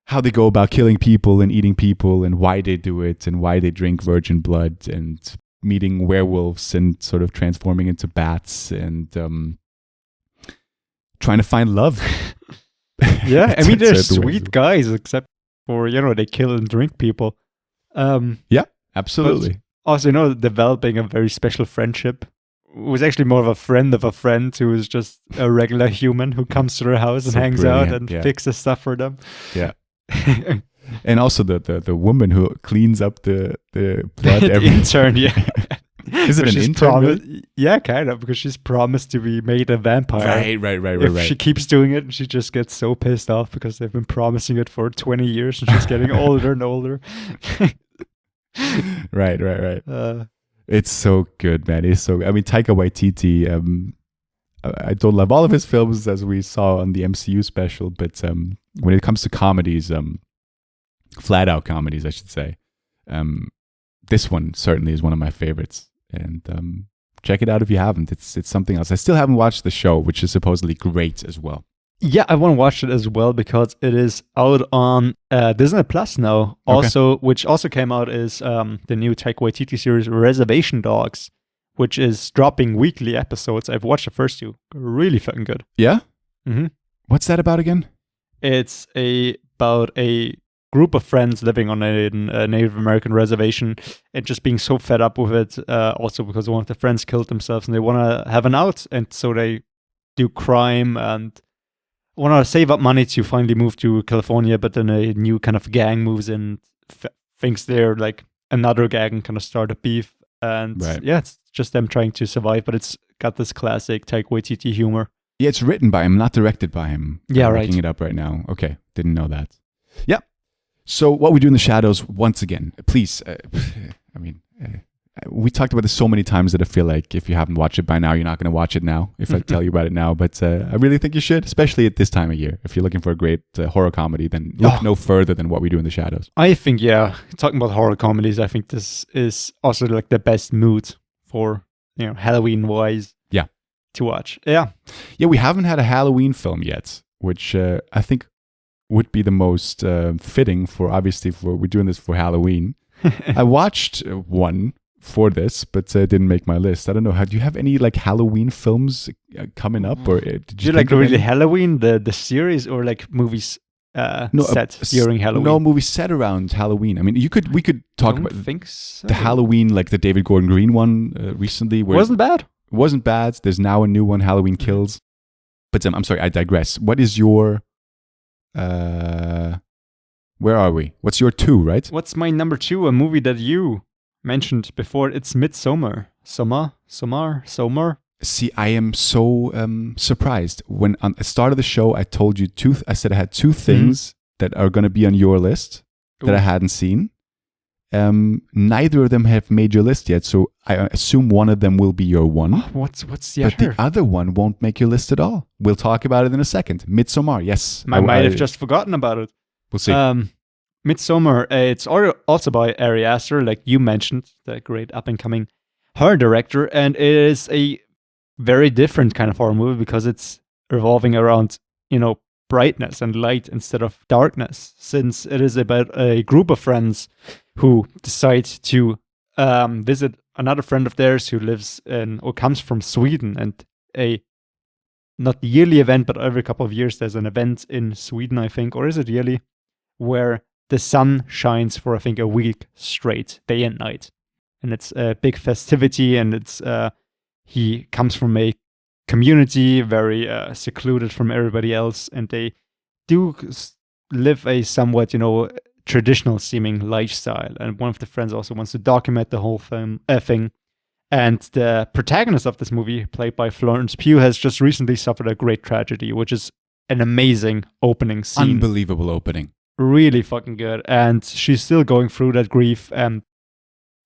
how they go about killing people and eating people and why they do it and why they drink virgin blood and meeting werewolves and sort of transforming into bats and trying to find love. Yeah, I mean, they're Certain ways. sweet guys, except for, they kill and drink people. Yeah, absolutely. Also, developing a very special friendship. It was actually more of a friend who is just a regular human who comes to their house and So hangs out brilliant, and fixes stuff for them. Yeah. And also the woman who cleans up the blood The every intern, yeah. Is it But an she's intern? Really? Yeah, kind of, because she's promised to be made a vampire. Right. If she keeps doing it, she just gets so pissed off because they've been promising it for 20 years and she's getting older and older. Right. It's so good, man. It's so. I mean, Taika Waititi. I don't love all of his films, as we saw on the MCU special, but when it comes to comedies, flat out comedies, I should say, this one certainly is one of my favorites. And check it out if you haven't. It's something else. I still haven't watched the show, which is supposedly great as well. Yeah, I want to watch it as well because it is out on Disney Plus now. Also, which also came out is the new Taika Waititi series Reservation Dogs, which is dropping weekly episodes. I've watched the first 2. Really fucking good. Yeah? Mm-hmm. What's that about again? It's about a group of friends living on a Native American reservation and just being so fed up with it. Also because one of the friends killed themselves and they want to have an out. And so they do crime and want to save up money to finally move to California. But then a new kind of gang moves in, thinks they're like another gang and kind of start a beef. And yeah, it's just them trying to survive. But it's got this classic Taika Waititi humor. Yeah, it's written by him, not directed by him. Yeah, I'm right. looking it up right now. Okay, didn't know that. Yep. So What We Do in the Shadows, once again, please, we talked about this so many times that I feel like if you haven't watched it by now, you're not going to watch it now if I tell you about it now. But I really think you should, especially at this time of year. If you're looking for a great horror comedy, then look no further than What We Do in the Shadows. I think, talking about horror comedies, I think this is also like the best mood for, Halloween-wise to watch. Yeah, we haven't had a Halloween film yet, which I think would be the most fitting for, obviously, we're doing this for Halloween. I watched one for this, but didn't make my list. I don't know. Do you have any like Halloween films coming up, or did you like really Halloween the series, or like movies set during Halloween? No, movies set around Halloween. I mean, we could talk about so. The Halloween, like the David Gordon Green one recently. Where wasn't bad. Wasn't bad. There's now a new one, Halloween Kills. But I'm sorry, I digress. What is your where are we? What's your 2, right? What's my number 2? A movie that you mentioned before. It's Midsommar. Somar. See, I am so surprised. When on the start of the show, I told you I said I had 2 things that are going to be on your list that I hadn't seen. Neither of them have made your list yet, so I assume one of them will be your one. What's the but other? The other one won't make your list at all. We'll talk about it in a second. Midsommar, yes. I might have just forgotten about it. We'll see. Midsommar, it's also by Ari Aster, like you mentioned, the great up-and-coming horror director, and it is a very different kind of horror movie because it's revolving around, brightness and light instead of darkness, since it is about a group of friends who decide to visit another friend of theirs who lives or comes from Sweden, and not the yearly event, but every couple of years there's an event in Sweden, I think, or is it yearly, where the sun shines for, I think, a week straight, day and night. And it's a big festivity, and it's he comes from a community very secluded from everybody else, and they do live a somewhat, traditional seeming lifestyle. And one of the friends also wants to document the whole thing. And the protagonist of this movie, played by Florence Pugh, has just recently suffered a great tragedy, which is an amazing opening scene. Unbelievable opening. Really fucking good. And she's still going through that grief, and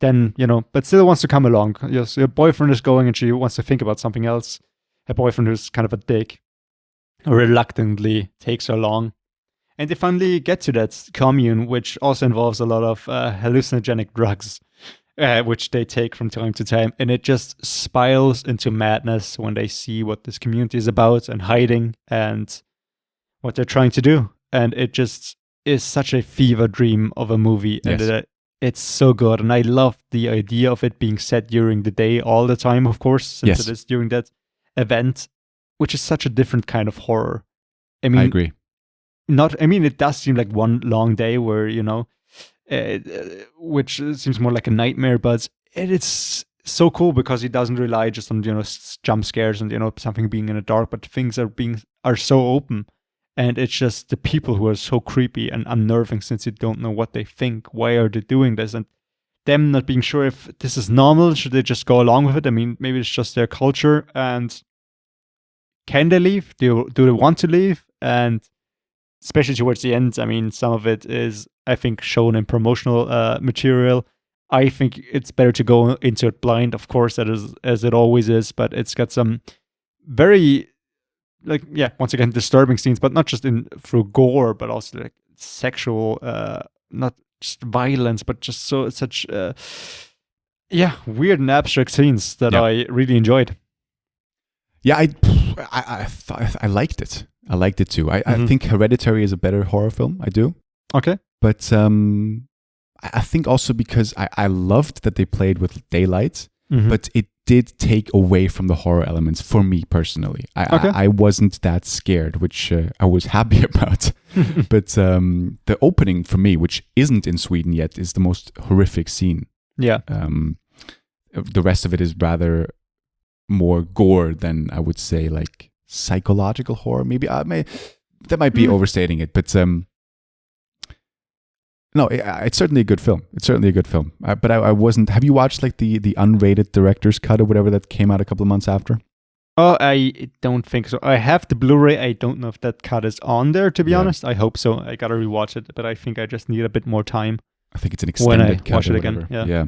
then, but still wants to come along. Yes, her boyfriend is going and she wants to think about something else. Her boyfriend, who's kind of a dick, reluctantly takes her along. And they finally get to that commune, which also involves a lot of hallucinogenic drugs, which they take from time to time. And it just spirals into madness when they see what this community is about and hiding and what they're trying to do. And it just is such a fever dream of a movie. Yes. And it's so good. And I love the idea of it being set during the day all the time, of course, since it is during that event, which is such a different kind of horror. I agree. It does seem like one long day where, which seems more like a nightmare, but it's so cool because it doesn't rely just on, jump scares and, something being in the dark, but things are so open. And it's just the people who are so creepy and unnerving, since you don't know what they think. Why are they doing this? And them not being sure if this is normal. Should they just go along with it? I mean, maybe it's just their culture. And can they leave? Do they want to leave? And especially towards the end, some of it is, I think, shown in promotional material. I think it's better to go into it blind, of course, as it always is. But it's got some very, once again, disturbing scenes, but not just through gore, but also like sexual, not just violence, but just such weird and abstract scenes that I really enjoyed. Yeah, I liked it. I liked it too. I think Hereditary is a better horror film. I do. Okay. But I think also because I loved that they played with daylight, but it did take away from the horror elements for me personally. I wasn't that scared, which I was happy about. But the opening for me, which isn't in Sweden yet, is the most horrific scene. Yeah. The rest of it is rather more gore than, I would say, like psychological horror. Maybe that might be overstating it, but no, it's certainly a good film. But I wasn't. Have you watched like the unrated director's cut or whatever that came out a couple of months after? Oh, I don't think so. I have the Blu-ray. I don't know if that cut is on there, to be honest. I hope so. I gotta rewatch it, but I think I just need a bit more time. I think it's an extended cut watch or it again. whatever. Yeah.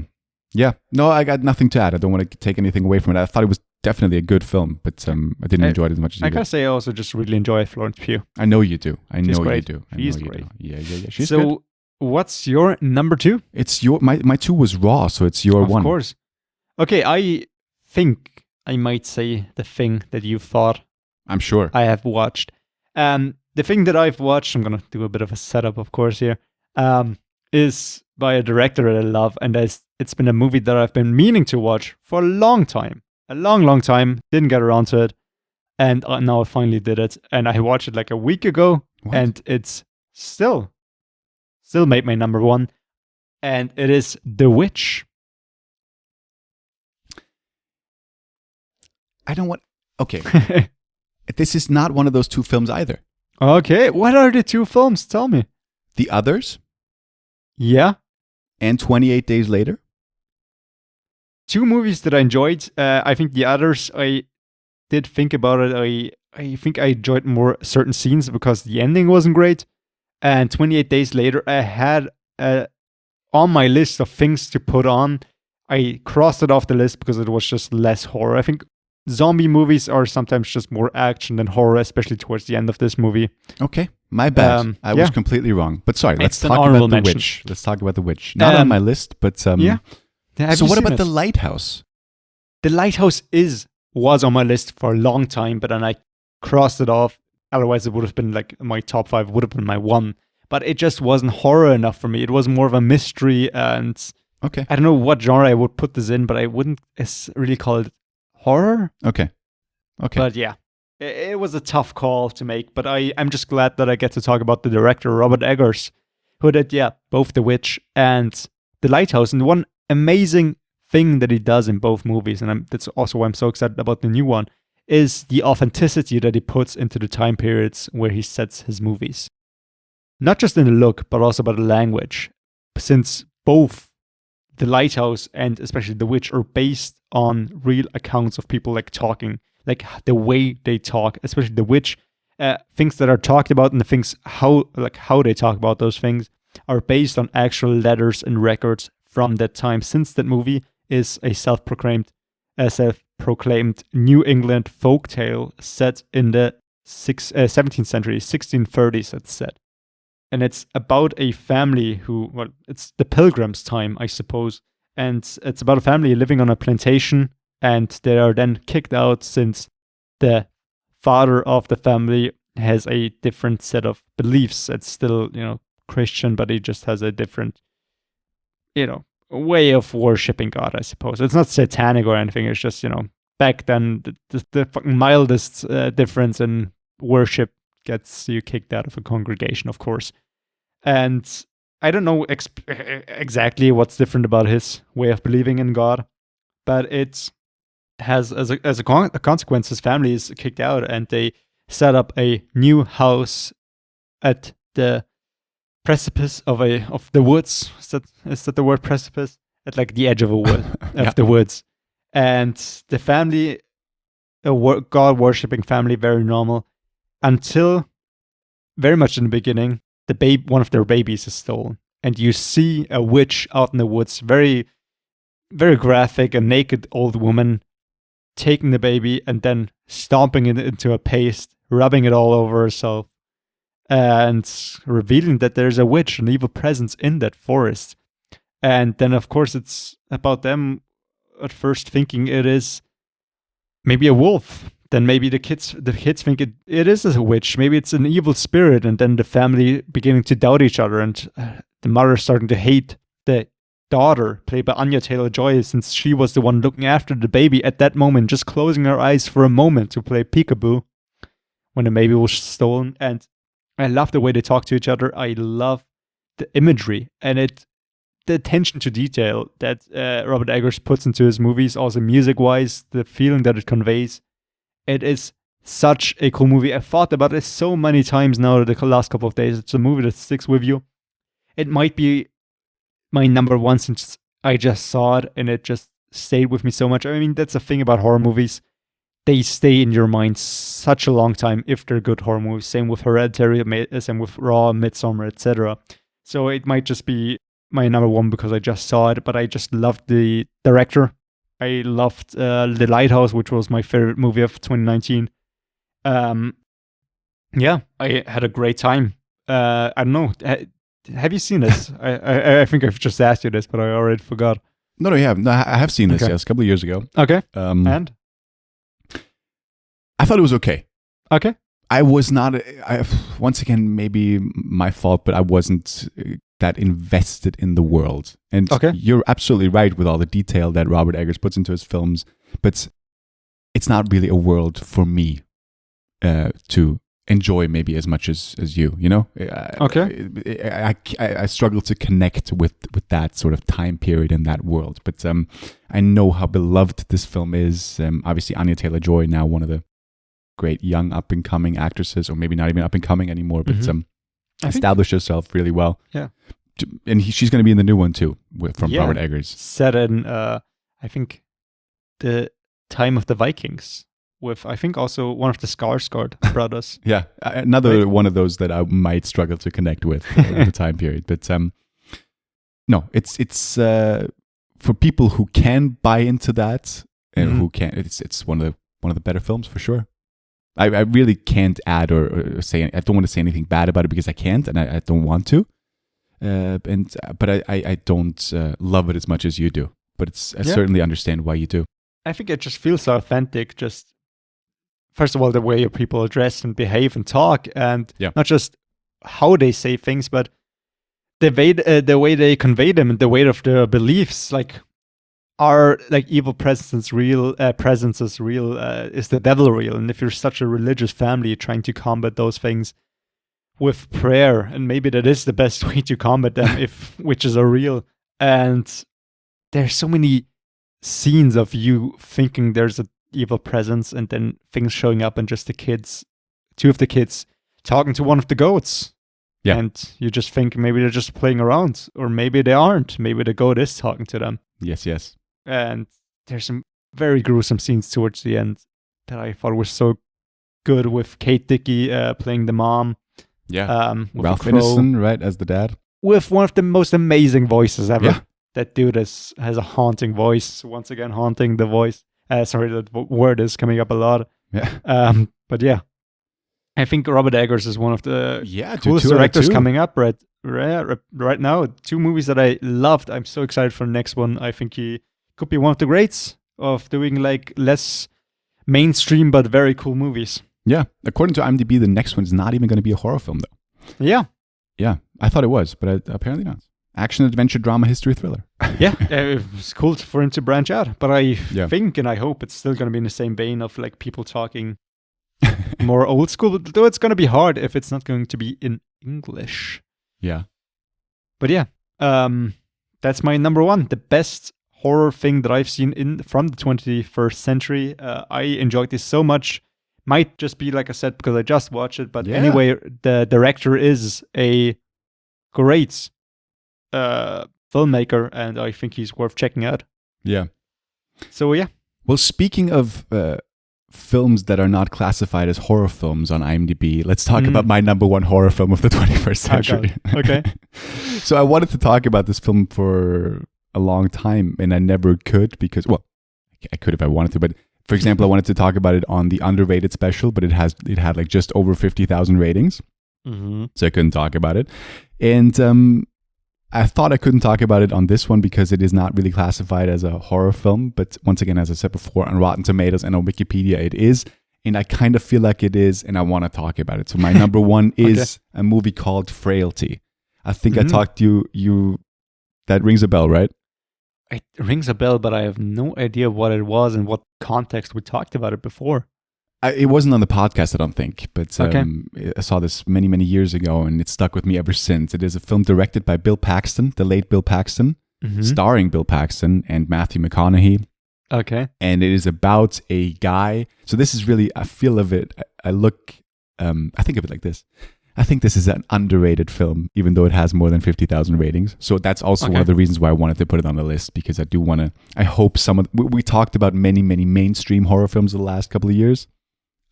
Yeah. No, I got nothing to add. I don't want to take anything away from it. I thought it was definitely a good film, but I didn't enjoy it as much as you I did. gotta say, I also just really enjoy Florence Pugh. I know you do. I She's know great. you do. I She's know you great. do. Yeah. She's So, good. what's your number 2? It's your my 2 was Raw, so it's your Of one. course. Okay, I think I might say the thing that you thought I'm sure. I have watched. The thing that I've watched, I'm gonna do a bit of a setup, of course, here, is by a director that I love, and it's been a movie that I've been meaning to watch for a long time. A long time. Didn't get around to it. And now I finally did it. And I watched it like a week ago. What? And it's still made my number 1. And it is The Witch. I don't want. Okay. This is not one of those 2 films either. Okay, what are the 2 films? Tell me. The Others Yeah. and 28 Days Later. 2 movies that I enjoyed. I think The Others, I did think about it. I think I enjoyed more certain scenes because the ending wasn't great. And 28 Days Later, I had on my list of things to put on. I crossed it off the list because it was just less horror. I think zombie movies are sometimes just more action than horror, especially towards the end of this movie. Okay, my bad. I was completely wrong. But sorry, let's It's an talk honorable about The mention. Witch. Let's talk about The Witch. Not on my list, but Yeah. Have So you what seen about it? The Lighthouse? The Lighthouse was on my list for a long time, but then I crossed it off. Otherwise, it would have been like my top 5, would have been my 1. But it just wasn't horror enough for me. It was more of a mystery, and Okay. I don't know what genre I would put this in, but I wouldn't really call it horror. Okay. But yeah, it was a tough call to make. But I'm just glad that I get to talk about the director, Robert Eggers, who did, both The Witch and The Lighthouse. And one amazing thing that he does in both movies, and that's also why I'm so excited about the new one, is the authenticity that he puts into the time periods where he sets his movies. Not just in the look, but also by the language. Since both The Lighthouse and especially The Witch are based on real accounts of people like talking, like the way they talk, especially The Witch, things that are talked about and the things how they talk about those things are based on actual letters and records from that time, since that movie is a self-proclaimed New England folk tale set in the 17th century, 1630s, it's said. And it's about a family who, well, it's the Pilgrims' time, I suppose. And it's about a family living on a plantation, and they are then kicked out since the father of the family has a different set of beliefs. It's still, Christian, but he just has a different, way of worshipping God, I suppose. It's not satanic or anything. It's just, back then, the fucking mildest difference in worship gets you kicked out of a congregation, of course. And I don't know exactly what's different about his way of believing in God, but it has, as a consequence, his family is kicked out, and they set up a new house at the precipice of the woods. Is that the word precipice? At like the edge of a wood of the woods, and the family, a God worshipping family, very normal, until very much in the beginning, one of their babies is stolen, and you see a witch out in the woods, very, very graphic, a naked old woman taking the baby and then stomping it into a paste, rubbing it all over herself, and revealing that there's a witch, an evil presence in that forest. And then, of course, it's about them at first thinking it is maybe a wolf. Then maybe the kids think it is a witch. Maybe it's an evil spirit. And then the family beginning to doubt each other, and the mother starting to hate the daughter, played by Anya Taylor-Joy, since she was the one looking after the baby at that moment, just closing her eyes for a moment to play peekaboo when the baby was stolen. And I love the way they talk to each other. I love the imagery and the attention to detail that Robert Eggers puts into his movies, also music-wise, the feeling that it conveys. It is such a cool movie. I've thought about it so many times now the last couple of days. It's a movie that sticks with you. It might be my number 1 since I just saw it, and it just stayed with me so much. I mean, that's the thing about horror movies. They stay in your mind such a long time if they're good horror movies. Same with Hereditary, same with Raw, Midsommar, etc. So it might just be my number one because I just saw it, but I just loved the director. I loved The Lighthouse, which was my favorite movie of 2019. Yeah, I had a great time. I don't know. Have you seen this? I think I've just asked you this, but I already forgot. No, you have. No, I have seen this, yes, a couple of years ago. Okay. And? I thought it was okay. Okay. I was not, once again, maybe my fault, but I wasn't that invested in the world. And you're absolutely right with all the detail that Robert Eggers puts into his films, but it's not really a world for me to enjoy maybe as much as you know? I struggle to connect with that sort of time period in that world. But I know how beloved this film is. Obviously, Anya Taylor-Joy, now one of the great young up-and-coming actresses, or maybe not even up-and-coming anymore, but established herself really well. Yeah. And she's going to be in the new one too, from Robert Eggers. Set in, I think, the time of the Vikings. With, I think, also one of the Skarsgård brothers. Yeah, another one of those that I might struggle to connect with at the time period. But no, it's for people who can buy into that and who can't. It's one of the better films for sure. I really can't add or say. I don't want to say anything bad about it because I can't, and I don't want to. But I don't love it as much as you do. But I certainly understand why you do. I think it just feels so authentic. Just first of all, the way your people dress and behave and talk, and not just how they say things, but the way they convey them and the weight of their beliefs. Like, are like evil presences real? Presences real? Is the devil real? And if you're such a religious family trying to combat those things with prayer, and maybe that is the best way to combat them, if witches are real. And there's so many scenes of you thinking there's a evil presence, and then things showing up, and just two of the kids talking to one of the goats. Yeah. And you just think maybe they're just playing around, or maybe they aren't. Maybe the goat is talking to them. Yes. And there's some very gruesome scenes towards the end that I thought were so good, with Kate Dickie playing the mom. Yeah. Ralph Ineson, right, as the dad. With one of the most amazing voices ever. Yeah. That dude has a haunting voice. Once again, haunting the voice. Sorry, that word is coming up a lot. Yeah. But yeah, I think Robert Eggers is one of the coolest directors coming up right now. Two movies that I loved. I'm so excited for the next one. I think he could be one of the greats of doing like less mainstream but very cool movies. Yeah. According to IMDb, the next one's not even going to be a horror film, though. Yeah. Yeah. I thought it was, but apparently not. Action, adventure, drama, history, thriller. Yeah, it was cool for him to branch out. But I think and I hope it's still going to be in the same vein of like people talking more old school. Though it's going to be hard if it's not going to be in English. Yeah. But yeah, that's my number one. The best horror thing that I've seen from the 21st century. I enjoyed this so much. Might just be, like I said, because I just watched it. But anyway, the director is a great filmmaker, and I think he's worth checking out. Yeah. So yeah. Well, speaking of films that are not classified as horror films on IMDb, let's talk about my number one horror film of the 21st century. Okay. So I wanted to talk about this film for a long time, and I never could because, well, I could if I wanted to, but for example, I wanted to talk about it on the underrated special, but it had like just over 50,000 ratings. Mm-hmm. So I couldn't talk about it. And I thought I couldn't talk about it on this one because it is not really classified as a horror film. But once again, as I said before, on Rotten Tomatoes and on Wikipedia, it is. And I kind of feel like it is, and I want to talk about it. So my number one is a movie called Frailty. I think I talked to you. That rings a bell, right? It rings a bell, but I have no idea what it was and what context we talked about it before. It wasn't on the podcast, I don't think, but I saw this many, many years ago, and it stuck with me ever since. It is a film directed by Bill Paxton, the late Bill Paxton, starring Bill Paxton and Matthew McConaughey. Okay. And it is about a guy. So this is really, I feel of it, I think of it like this. I think this is an underrated film, even though it has more than 50,000 ratings. So that's also one of the reasons why I wanted to put it on the list, because I do want to, I hope we talked about many, many mainstream horror films the last couple of years.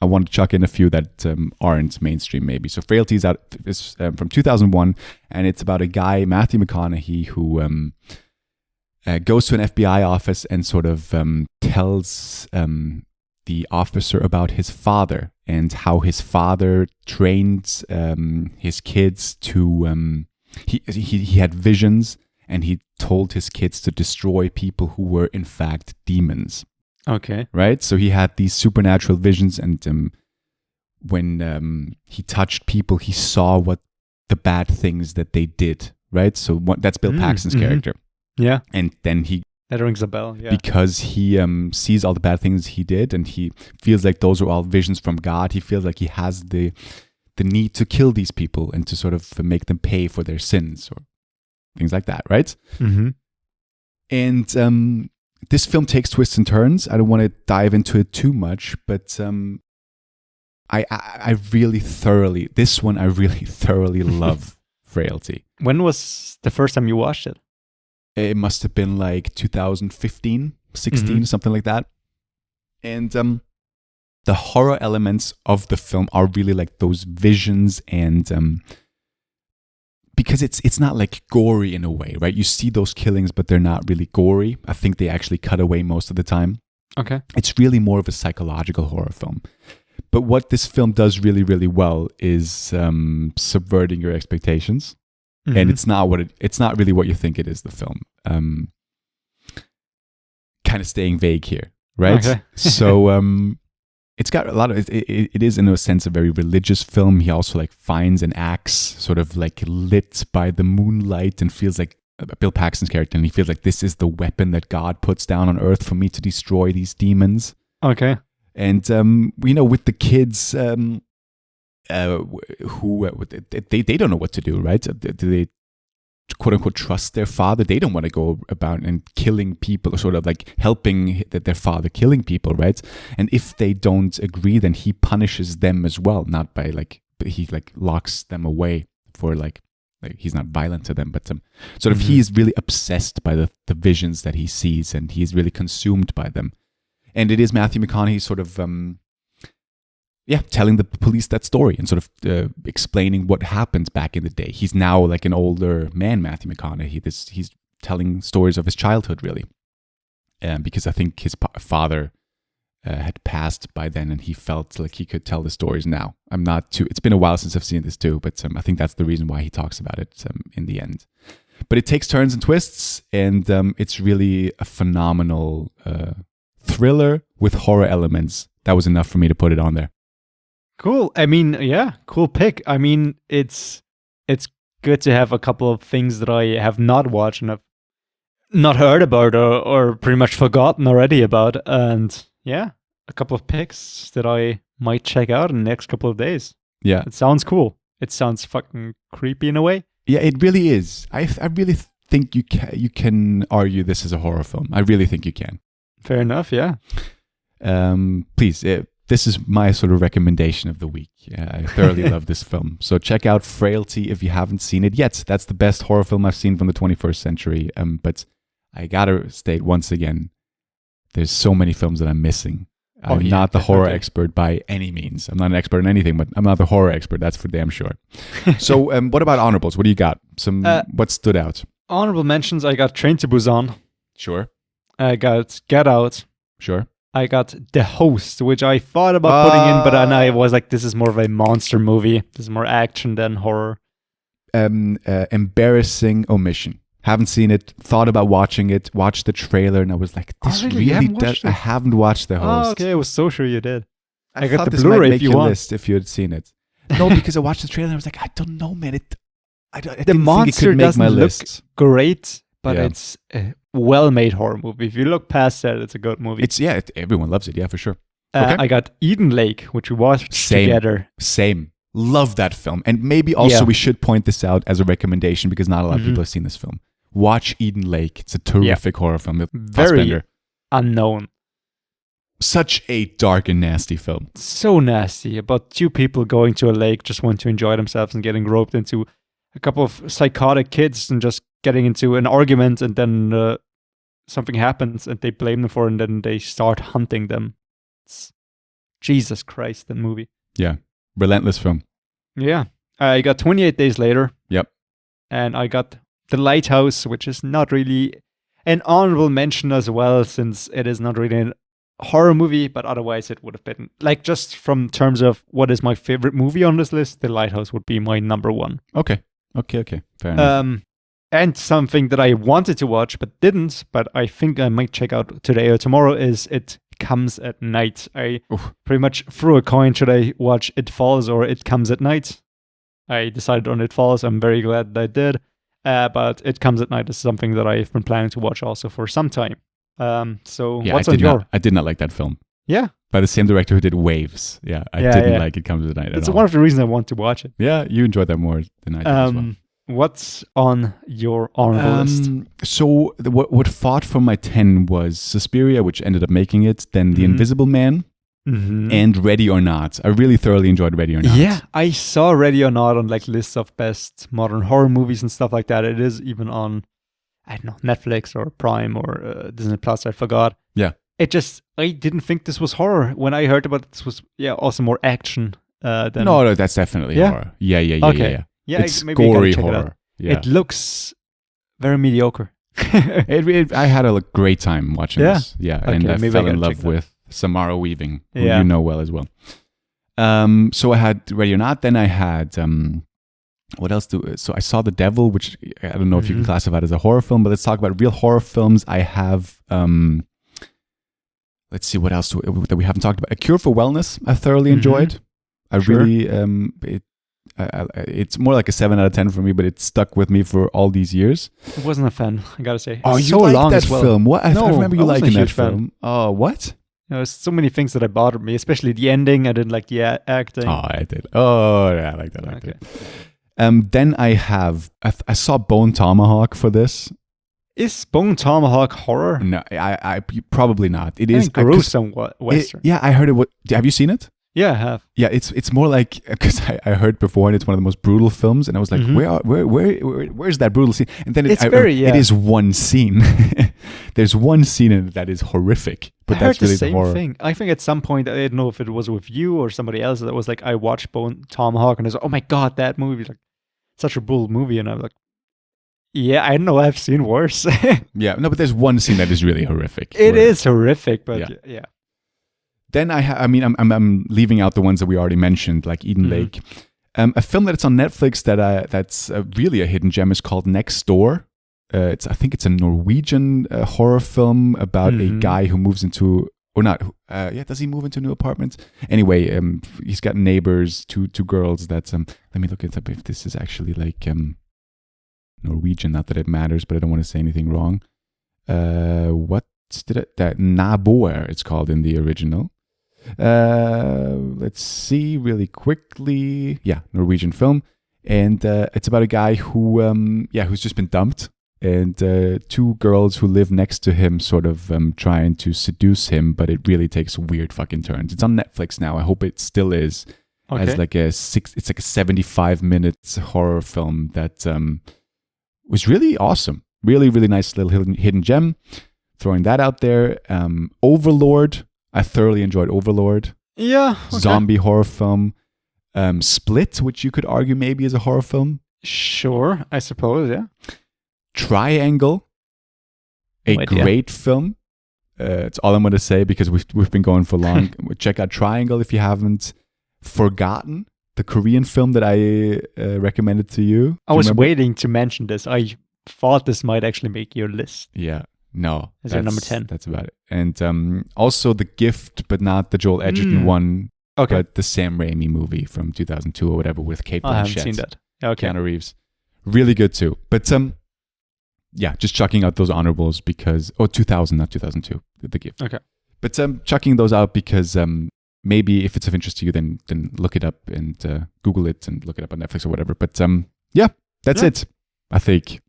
I want to chuck in a few that aren't mainstream, maybe. So Frailty is from 2001, and it's about a guy, Matthew McConaughey, who goes to an FBI office and sort of tells the officer about his father and how his father trained his kids to. He had visions, and he told his kids to destroy people who were in fact demons. Okay. Right? So he had these supernatural visions, and when he touched people, he saw what the bad things that they did. Right? So that's Bill Paxton's character. Yeah. And then that rings a bell. Yeah. Because he sees all the bad things he did, and he feels like those are all visions from God. He feels like he has the need to kill these people and to sort of make them pay for their sins or things like that. Right? Mm-hmm. And this film takes twists and turns. I don't want to dive into it too much, but I really thoroughly love Frailty. When was the first time you watched it? It must have been like 2015, 16, something like that. And the horror elements of the film are really like those visions, and because it's not like gory in a way, right? You see those killings, but they're not really gory. I think they actually cut away most of the time. Okay. It's really more of a psychological horror film. But what this film does really, really well is subverting your expectations. Mm-hmm. And it's not really what you think it is, the film. Kind of staying vague here, right? Okay. So it's got a lot of it is in a sense a very religious film. He also like finds an axe sort of like lit by the moonlight and feels like Bill Paxton's character, and he feels like this is the weapon that God puts down on earth for me to destroy these demons. Okay. And with the kids who they don't know what to do, right? Do they quote unquote trust their father? They don't want to go about and killing people, or sort of like helping their father killing people, right? And if they don't agree, then he punishes them as well, not by he locks them away for like he's not violent to them, but sort of he is really obsessed by the visions that he sees, and he's really consumed by them. And it is Matthew McConaughey sort of telling the police that story and sort of explaining what happened back in the day. He's now like an older man, Matthew McConaughey. He's telling stories of his childhood, really. Because I think his father had passed by then, and he felt like he could tell the stories now. It's been a while since I've seen this too, but I think that's the reason why he talks about it in the end. But it takes turns and twists, and it's really a phenomenal thriller with horror elements. That was enough for me to put it on there. Cool. I mean, yeah, cool pick. I mean, it's good to have a couple of things that I have not watched and have not heard about or pretty much forgotten already about. And yeah, a couple of picks that I might check out in the next couple of days. Yeah. It sounds cool. It sounds fucking creepy in a way. Yeah, it really is. I really think you can argue this as a horror film. I really think you can. Fair enough, yeah. Please, this is my sort of recommendation of the week. I thoroughly love this film. So check out Frailty if you haven't seen it yet. That's the best horror film I've seen from the 21st century. But I gotta state once again, there's so many films that I'm missing. I'm not the horror expert by any means. I'm not an expert in anything, but I'm not the horror expert. That's for damn sure. So what about honorables? What do you got? What stood out? Honorable mentions, I got Train to Busan. Sure. I got Get Out. Sure. I got The Host, which I thought about putting in, but then I was like, this is more of a monster movie. This is more action than horror. Embarrassing Omission. Haven't seen it. Thought about watching it. Watched the trailer, and I was like, "This really does." I haven't watched The Host. Oh, okay, I was so sure you did. I got the Blu-ray if you want. List if you had seen it. No, because I watched the trailer and I was like, I don't know, man. The monster doesn't look great, but it's a well-made horror movie. If you look past that, it's a good movie. Everyone loves it. Yeah, for sure. Okay. I got Eden Lake, which we watched together. Same. Love that film. And maybe also we should point this out as a recommendation because not a lot of people have seen this film. Watch Eden Lake. It's a terrific horror film. Very unknown. Such a dark and nasty film. So nasty. About two people going to a lake, just want to enjoy themselves and getting roped into a couple of psychotic kids and just getting into an argument, and then something happens and they blame them for it, and then they start hunting them. It's Jesus Christ, that movie. Yeah. Relentless film. Yeah. I got 28 Days Later. Yep. And I got The Lighthouse, which is not really an honorable mention as well, since it is not really a horror movie, but otherwise it would have been, like, just from terms of what is my favorite movie on this list, The Lighthouse would be my number one. Okay. Fair enough. And something that I wanted to watch but didn't, but I think I might check out today or tomorrow, is It Comes at Night. I pretty much threw a coin, should I watch It Falls or It Comes at Night? I decided on It Falls. I'm very glad that I did. But It Comes at Night is something that I've been planning to watch also for some time. So yeah, what's on your... I did not like that film. Yeah. By the same director who did Waves. Yeah, I didn't like It Comes at Night It's at all. one of the reasons I want to watch it. Yeah, you enjoyed that more than I did as well. What's on your honorable list? So what fought for my 10 was Suspiria, which ended up making it, then The Invisible Man, and Ready or Not. I really thoroughly enjoyed Ready or Not. Yeah, I saw Ready or Not on like lists of best modern horror movies and stuff like that. It is even on, I don't know, Netflix or Prime or Disney Plus. I forgot. Yeah. I didn't think this was horror. When I heard about it, this was also more action than... No, that's definitely horror. Yeah. Okay. Yeah, it's maybe I gotta gory check it out. horror. Yeah. It looks very mediocre. I had a great time watching this. Yeah, Okay, and I maybe I fell gotta in check love that. with Samara Weaving, who Yeah. you know well as well. So I had Ready or Not. Then I had what else? So I saw The Devil, which I don't know if you can classify it as a horror film, but let's talk about real horror films. I have let's see what else that we haven't talked about. A Cure for Wellness. I thoroughly enjoyed. I really it's more like a 7 out of 10 for me, but it stuck with me for all these years. I wasn't a fan, I gotta say. Oh, It's you so liked long that as well. film? What? I remember you I wasn't liking a that huge fan. film. Oh, what? There's so many things that bothered me, especially the ending. I didn't like the acting. Oh, I did. Oh, yeah, I like that. Okay. Then I saw Bone Tomahawk for this. Is Bone Tomahawk horror? No, I probably not. It I is think gruesome western. yeah, I heard it. Have you seen it? Yeah, I have. Yeah, it's more like, because I heard before, and it's one of the most brutal films, and I was like, where's that brutal scene? And then it is one scene. There's one scene in it that is horrific, but I that's heard really the same the horror. thing. I think at some point, I don't know if it was with you or somebody else, that was like, I watched Bone Tomahawk, and I was like, oh my god, that movie, like, such a brutal movie, and I was like, yeah, I know, I've seen worse. Yeah, no, but there's one scene that is really horrific. It is horrific, but yeah. Then I'm leaving out the ones that we already mentioned, like Eden Lake. A film that's on Netflix that's really a hidden gem is called Next Door. I think it's a Norwegian horror film about a guy who moves into, or not. Does he move into new apartments? Anyway, he's got neighbors, two girls. That's let me look it up if this is actually like Norwegian. Not that it matters, but I don't want to say anything wrong. That Naboer, it's called in the original. Let's see really quickly. Yeah, Norwegian film, and it's about a guy who's just been dumped, and two girls who live next to him sort of trying to seduce him, but it really takes weird fucking turns. It's on Netflix now. I hope it still is. Okay. As like it's like a 75 minutes horror film that was really awesome. Really, really nice little hidden gem. Throwing that out there. Overlord. I thoroughly enjoyed Overlord. Yeah. Okay. Zombie horror film. Split, which you could argue maybe is a horror film. Sure, I suppose, yeah. Triangle. A great film. It's all I'm going to say because we've been going for long. Check out Triangle if you haven't. Forgotten, the Korean film that I recommended to you. I was waiting to mention this. I thought this might actually make your list. Yeah. No. Is it number 10? That's about it. And also The Gift, but not the Joel Edgerton one. Okay. But the Sam Raimi movie from 2002 or whatever with Kate Blanchett. I haven't seen that. Okay. Keanu Reeves. Really good too. But just chucking out those honorables because... 2000, not 2002. The Gift. Okay. But chucking those out because maybe if it's of interest to you, then look it up and Google it and look it up on Netflix or whatever. But that's it. I think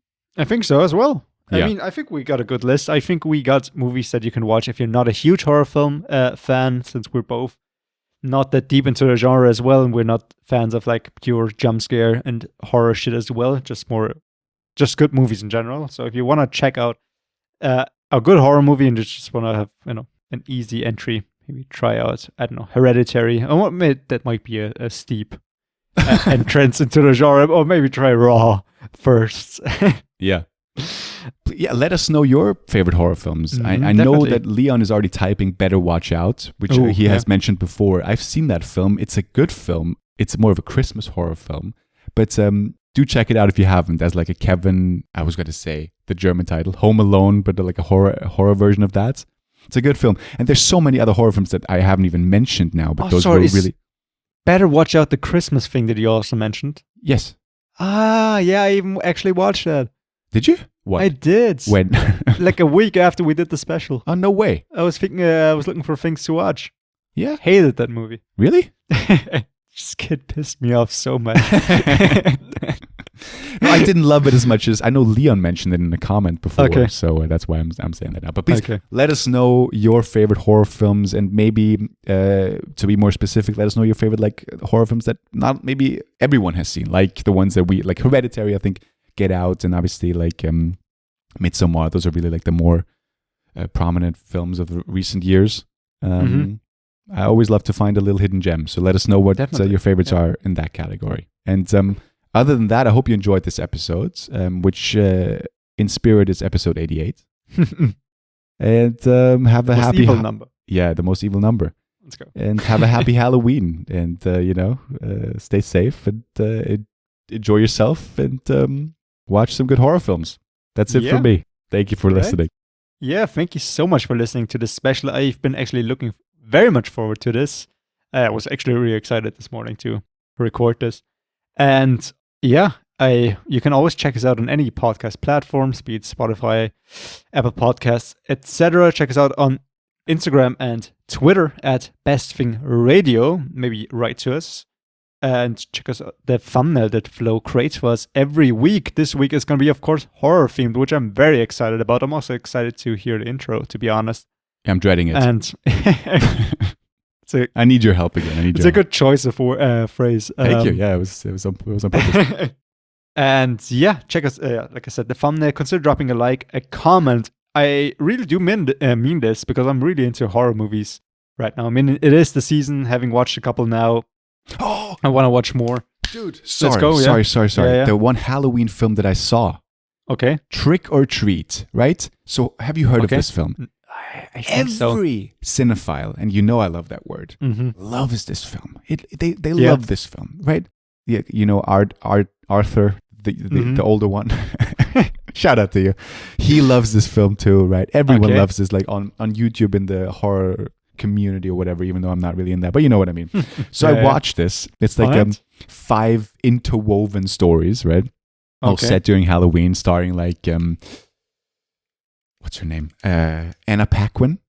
so as well. Yeah. I mean, I think we got a good list. I think we got movies that you can watch if you're not a huge horror film fan, since we're both not that deep into the genre as well, and we're not fans of like pure jump scare and horror shit as well. Just good movies in general. So if you want to check out a good horror movie and just want to have an easy entry, maybe try out, I don't know, Hereditary. That might be a steep entrance into the genre, or maybe try Raw first. Yeah. Yeah, let us know your favorite horror films. I know definitely. that Leon is already typing Better Watch Out, which he has mentioned before. I've seen that film. It's a good film. It's more of a Christmas horror film. But do check it out if you haven't. There's like a Kevin, I was going to say the German title, Home Alone, but like a horror version of that. It's a good film. And there's so many other horror films that I haven't even mentioned now, but those were really... Better Watch Out, the Christmas thing that you also mentioned. Yes. Ah, yeah, I even actually watched that. Did you? What? I did. When? Like a week after we did the special. Oh, no way. I was thinking, I was looking for things to watch. Yeah. Hated that movie. Really? This kid pissed me off so much. No, I didn't love it as much as I know Leon mentioned it in a comment before. Okay. So that's why I'm saying that now. But please let us know your favorite horror films, and maybe to be more specific, let us know your favorite like horror films that not maybe everyone has seen, like the ones that we like. Hereditary, I think, Get Out, and obviously like Midsommar. Those are really like the more prominent films of the recent years. I always love to find a little hidden gem. So let us know what your favorites are in that category. And other than that, I hope you enjoyed this episode, which in spirit is episode 88. And have a most happy evil number. Yeah, the most evil number. Let's go. And have a happy Halloween. And stay safe and enjoy yourself and watch some good horror films. That's it for me. Thank you for listening. Yeah, thank you so much for listening to this special. I've been actually looking very much forward to this. I was actually really excited this morning to record this. And yeah, you can always check us out on any podcast platforms, be it Spotify, Apple Podcasts, etc. Check us out on Instagram and Twitter at Best Thing Radio. Maybe write to us. And check us out, the thumbnail that Flo creates for us every week. This week is going to be, of course, horror themed, which I'm very excited about. I'm also excited to hear the intro, to be honest. I'm dreading it. And I need your help again. It's a good choice of phrase. Thank you. Yeah, it was on purpose. And yeah, check us. Like I said, the thumbnail. Consider dropping a like, a comment. I really do mean this because I'm really into horror movies right now. I mean, it is the season. Having watched a couple now. Oh, I want to watch more. Dude, let's go. Sorry. Yeah. The one Halloween film that I saw. Okay. Trick or Treat, right? So have you heard of this film? I think so. Every cinephile, and you know I love that word, loves this film. They love this film, right? Yeah, you know Arthur, the older one. Shout out to you. He loves this film too, right? Everyone loves this, like on YouTube in the horror community or whatever, even though I'm not really in that, but you know what I mean. So I watched this. It's like 5 interwoven stories, right? All set during Halloween, starring like what's her name? Anna Paquin.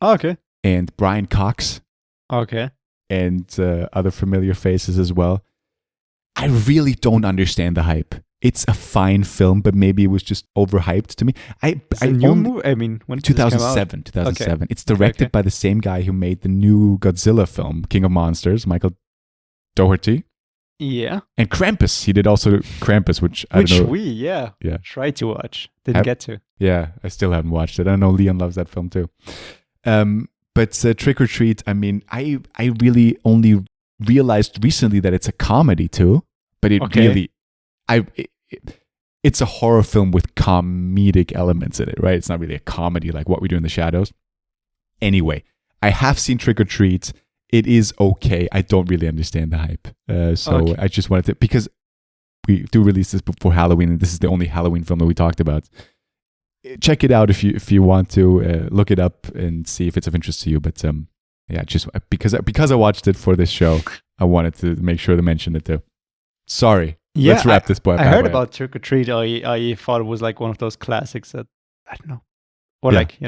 Oh, okay. And Brian Cox. Okay. And other familiar faces as well. I really don't understand the hype. It's a fine film, but maybe it was just overhyped to me. I mean, when 2007. 2007. Okay. It's directed by the same guy who made the new Godzilla film, King of Monsters, Michael Dougherty. Yeah. And Krampus. He did also Krampus, which I don't know. we tried to watch. Didn't get to. Yeah, I still haven't watched it. I know Leon loves that film too. But Trick or Treat, I mean, I really only realized recently that it's a comedy too. But it really... it's a horror film with comedic elements in it, right? It's not really a comedy like What We Do in the Shadows. Anyway, I have seen Trick or Treat. It is okay. I don't really understand the hype. I just wanted to, because we do release this before Halloween, and this is the only Halloween film that we talked about. Check it out if you want to. Look it up and see if it's of interest to you. But just because I watched it for this show, I wanted to make sure to mention it too. Sorry. Yeah, let's wrap this boy. I heard about Trick or Treat. I thought it was like one of those classics that I don't know, or like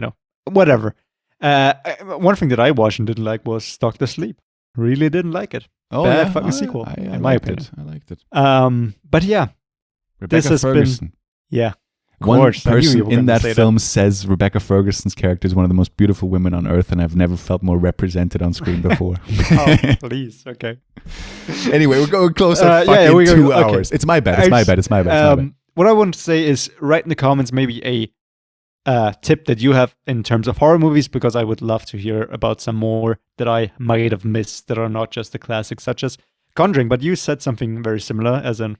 whatever. One thing that I watched and didn't like was Doctor Sleep. Really didn't like it. Bad fucking sequel, in my opinion. I liked it. But yeah, Rebecca Ferguson. One person in that film says Rebecca Ferguson's character is one of the most beautiful women on earth, and I've never felt more represented on screen before. Oh, please. Okay. Anyway, we're going close at fucking 2 hours. It's my bad. It's my bad. What I want to say is write in the comments maybe a tip that you have in terms of horror movies, because I would love to hear about some more that I might have missed that are not just the classics, such as Conjuring. But you said something very similar, as in,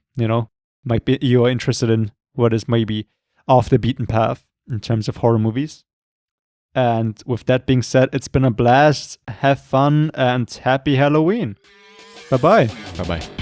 might be you are interested in what is maybe off the beaten path in terms of horror movies. And with that being said, it's been a blast. Have fun and happy Halloween. Bye-bye. Bye-bye.